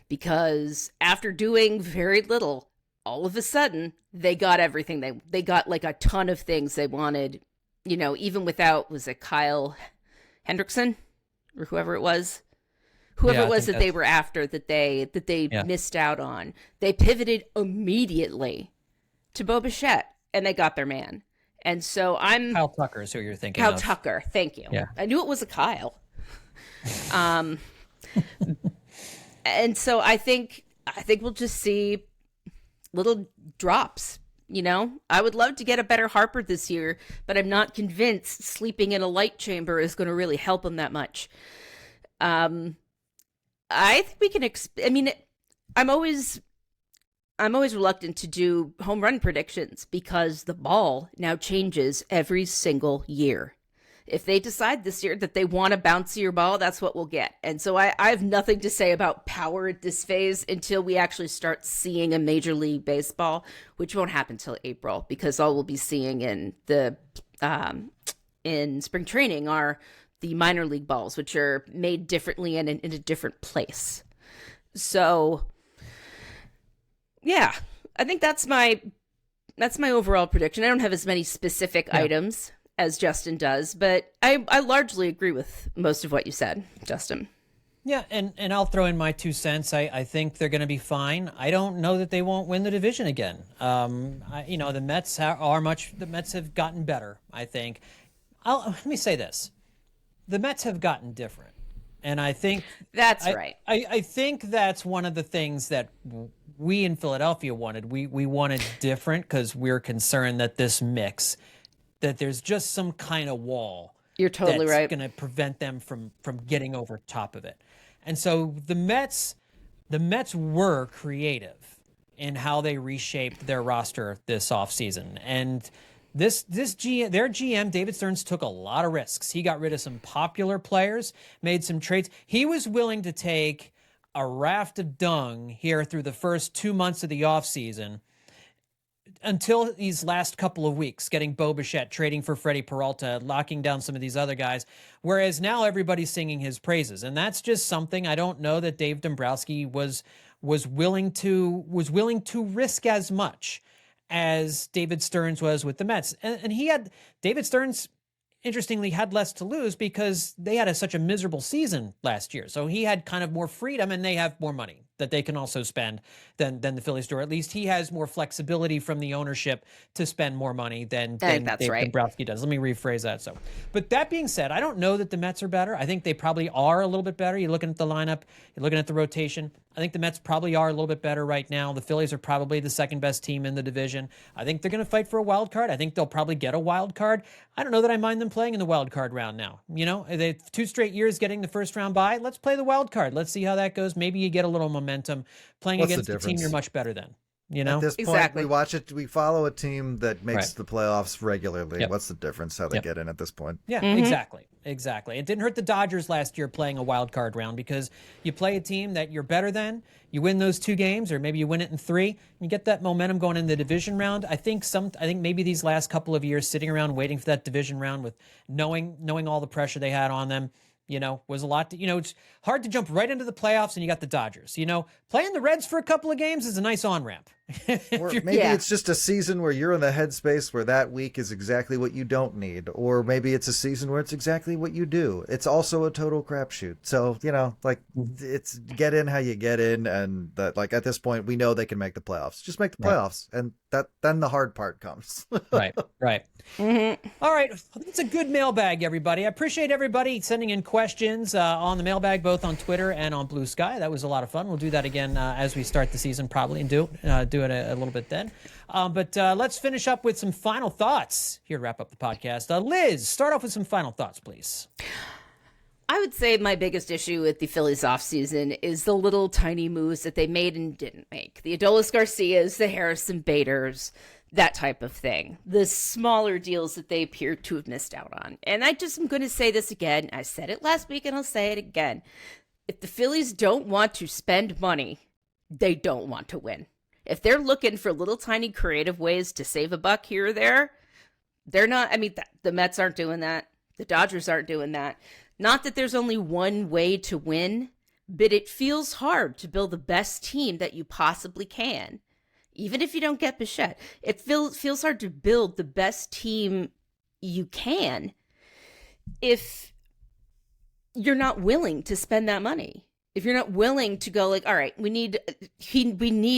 B: because after doing very little, all of a sudden they got everything. They got like a ton of things they wanted. Even without, was it Kyle Hendrickson or whoever it was? Whoever it was that they were after that they missed out on. They pivoted immediately to Bo Bichette and they got their man. And so Kyle
A: Tucker is who you're thinking
B: Kyle
A: of.
B: Tucker, thank you.
A: Yeah.
B: I knew it was a Kyle. And so I think we'll just see little drops. I would love to get a better Harper this year, but I'm not convinced sleeping in a light chamber is going to really help him that much. I think we can. I'm always reluctant to do home run predictions because the ball now changes every single year. If they decide this year that they want a bouncier ball, that's what we'll get. And so I have nothing to say about power at this phase until we actually start seeing a Major League Baseball, which won't happen until April because all we'll be seeing in the in spring training are the minor league balls, which are made differently and in a different place. So, yeah, I think that's my overall prediction. I don't have as many specific items as Justin does, but I largely agree with most of what you said, Justin.
A: Yeah, and I'll throw in my 2 cents. I think they're going to be fine. I don't know that they won't win the division again. The Mets the Mets have gotten better, I think. Let me say this. The Mets have gotten different. And I think
B: that's right.
A: I think that's one of the things that we in Philadelphia wanted. We wanted different because we're concerned that this mix, that there's just some kind of wall.
B: You're totally right.
A: That's going to prevent them from getting over top of it. And so the Mets were creative in how they reshaped their roster this offseason. And their GM, David Stearns, took a lot of risks. He got rid of some popular players, made some trades. He was willing to take a raft of dung here through the first 2 months of the offseason until these last couple of weeks, getting Bo Bichette, trading for Freddie Peralta, locking down some of these other guys, whereas now everybody's singing his praises. And that's just something I don't know that Dave Dombrowski was willing to risk as much as David Stearns was with the Mets. And David Stearns, interestingly, had less to lose because they had such a miserable season last year. So he had kind of more freedom and they have more money that they can also spend than the Phillies do. Or at least he has more flexibility from the ownership to spend more money than Dave Dombrowski does. Let me rephrase that. So, but that being said, I don't know that the Mets are better. I think they probably are a little bit better. You're looking at the lineup, you're looking at the rotation. I think the Mets probably are a little bit better right now. The Phillies are probably the second best team in the division. I think they're going to fight for a wild card. I think they'll probably get a wild card. I don't know that I mind them playing in the wild card round now. You know, they 2 straight years getting the first round bye. Let's play the wild card. Let's see how that goes. Maybe you get a little momentum playing against the team you're much better than. You know,
C: at this point, we watch it. We follow a team that makes the playoffs regularly. Yep. What's the difference? How they get in at this point?
A: Yeah, exactly. It didn't hurt the Dodgers last year playing a wild card round because you play a team that you're better than. You win those 2 games, or maybe you win it in 3. And you get that momentum going in the division round. I think maybe these last couple of years sitting around waiting for that division round with knowing all the pressure they had on them. You know, was a lot to, it's hard to jump right into the playoffs and you got the Dodgers. You know, playing the Reds for a couple of games is a nice on-ramp.
C: Or maybe it's just a season where you're in the headspace where that week is exactly what you don't need. Or maybe it's a season where it's exactly what you do. It's also a total crapshoot. So, it's get in how you get in. And that, at this point, we know they can make the playoffs. Just make the playoffs. Right. And then the hard part comes.
A: Right. Mm-hmm. All right. That's a good mailbag, everybody. I appreciate everybody sending in questions on the mailbag, both on Twitter and on Blue Sky. That was a lot of fun. We'll do that again as we start the season, probably, and do it a little bit then. But let's finish up with some final thoughts here to wrap up the podcast. Liz, start off with some final thoughts, please.
B: I would say my biggest issue with the Phillies offseason is the little tiny moves that they made and didn't make. The Adolis Garcias, the Harrison Baders, that type of thing. The smaller deals that they appear to have missed out on. And I'm going to say this again. I said it last week and I'll say it again. If the Phillies don't want to spend money, they don't want to win. If they're looking for little tiny creative ways to save a buck here or there, they're not. I mean, the Mets aren't doing that. The Dodgers aren't doing that. Not that there's only one way to win, but it feels hard to build the best team that you possibly can. Even if you don't get Bichette, it feels hard to build the best team you can if you're not willing to spend that money. If you're not willing to go all right, we need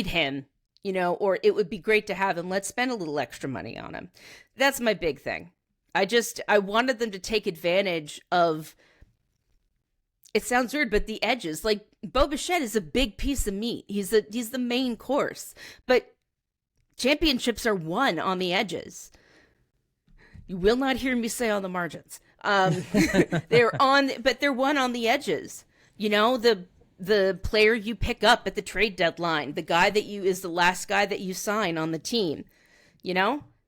B: him, or it would be great to have him. Let's spend a little extra money on him. That's my big thing. I wanted them to take advantage of, it sounds weird, but the edges. Bo Bichette is a big piece of meat. He's the main course. But championships are won on the edges. You will not hear me say on the margins. They're won on the edges. The player you pick up at the trade deadline, the guy that is the last guy that you sign on the team,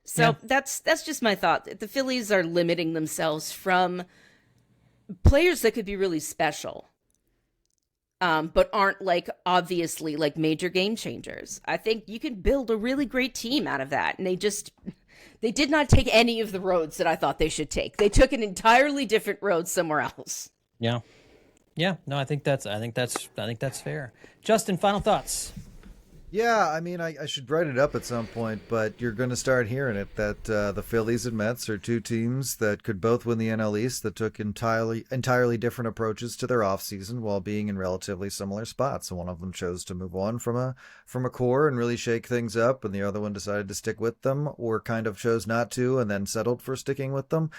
B: So that's just my thought. The Phillies are limiting themselves from players that could be really special, but aren't obviously major game changers. I think you can build a really great team out of that. And they did not take any of the roads that I thought they should take. They took an entirely different road somewhere else.
A: Yeah. Yeah. No, I think that's fair. Justin, final thoughts.
C: Yeah, I mean, I should write it up at some point, but you're going to start hearing it that the Phillies and Mets are 2 teams that could both win the NL East that took entirely different approaches to their offseason while being in relatively similar spots. And one of them chose to move on from a core and really shake things up, and the other one decided to stick with them, or kind of chose not to and then settled for sticking with them,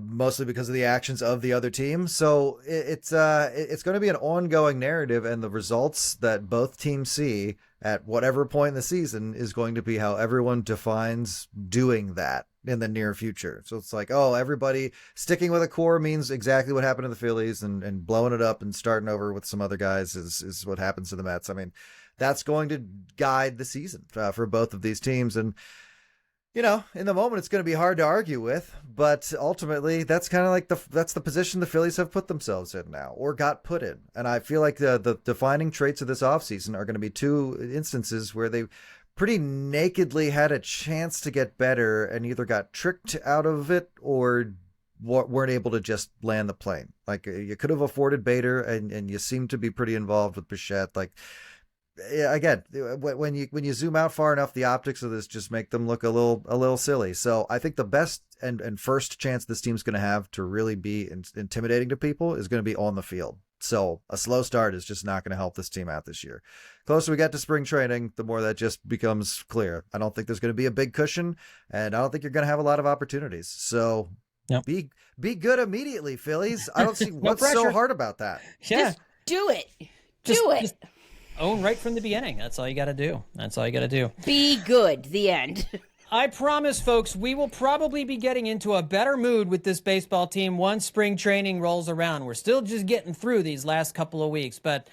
C: mostly because of the actions of the other team. So it's going to be an ongoing narrative, and the results that both teams see at whatever point in the season is going to be how everyone defines doing that in the near future. So it's everybody sticking with a core means exactly what happened to the Phillies, and blowing it up and starting over with some other guys is what happens to the Mets. I mean, that's going to guide the season for both of these teams. And in the moment, it's going to be hard to argue with, but ultimately, that's kind of that's the position the Phillies have put themselves in now, or got put in. And I feel like the defining traits of this offseason are going to be 2 instances where they pretty nakedly had a chance to get better and either got tricked out of it or weren't able to just land the plane. You could have afforded Bader, and you seem to be pretty involved with Bichette. Again, when you zoom out far enough, the optics of this just make them look a little silly. So I think the best and first chance this team's going to have to really be intimidating to people is going to be on the field. So a slow start is just not going to help this team out this year. Closer we get to spring training, the more that just becomes clear. I don't think there's going to be a big cushion, and I don't think you're going to have a lot of opportunities. So be good immediately, Phillies. I don't see what's so hard about that.
A: Yeah.
B: Just do it. Do it.
A: Just own right from the beginning. That's all you got to do.
B: Be good. The end.
A: I promise, folks, we will probably be getting into a better mood with this baseball team once spring training rolls around. We're still just getting through these last couple of weeks, but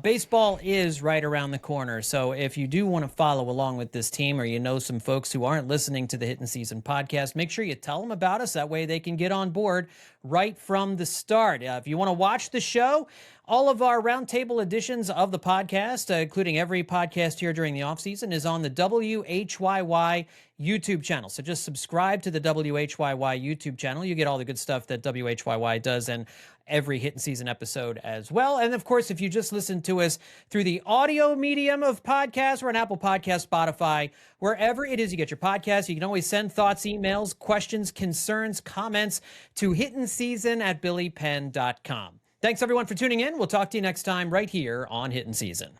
A: baseball is right around the corner. So if you do want to follow along with this team, or you know some folks who aren't listening to the Hittin' Season podcast, make sure you tell them about us. That way they can get on board right from the start. If you want to watch the show, all of our roundtable editions of the podcast, including every podcast here during the offseason, is on the WHYY YouTube channel. So just subscribe to the WHYY YouTube channel. You get all the good stuff that WHYY does and every Hittin' Season episode as well. And of course, if you just listen to us through the audio medium of podcasts, we're on Apple Podcasts, Spotify, wherever it is you get your podcasts. You can always send thoughts, emails, questions, concerns, comments to hittinseason@billypenn.com. Thanks, everyone, for tuning in. We'll talk to you next time right here on Hittin' Season.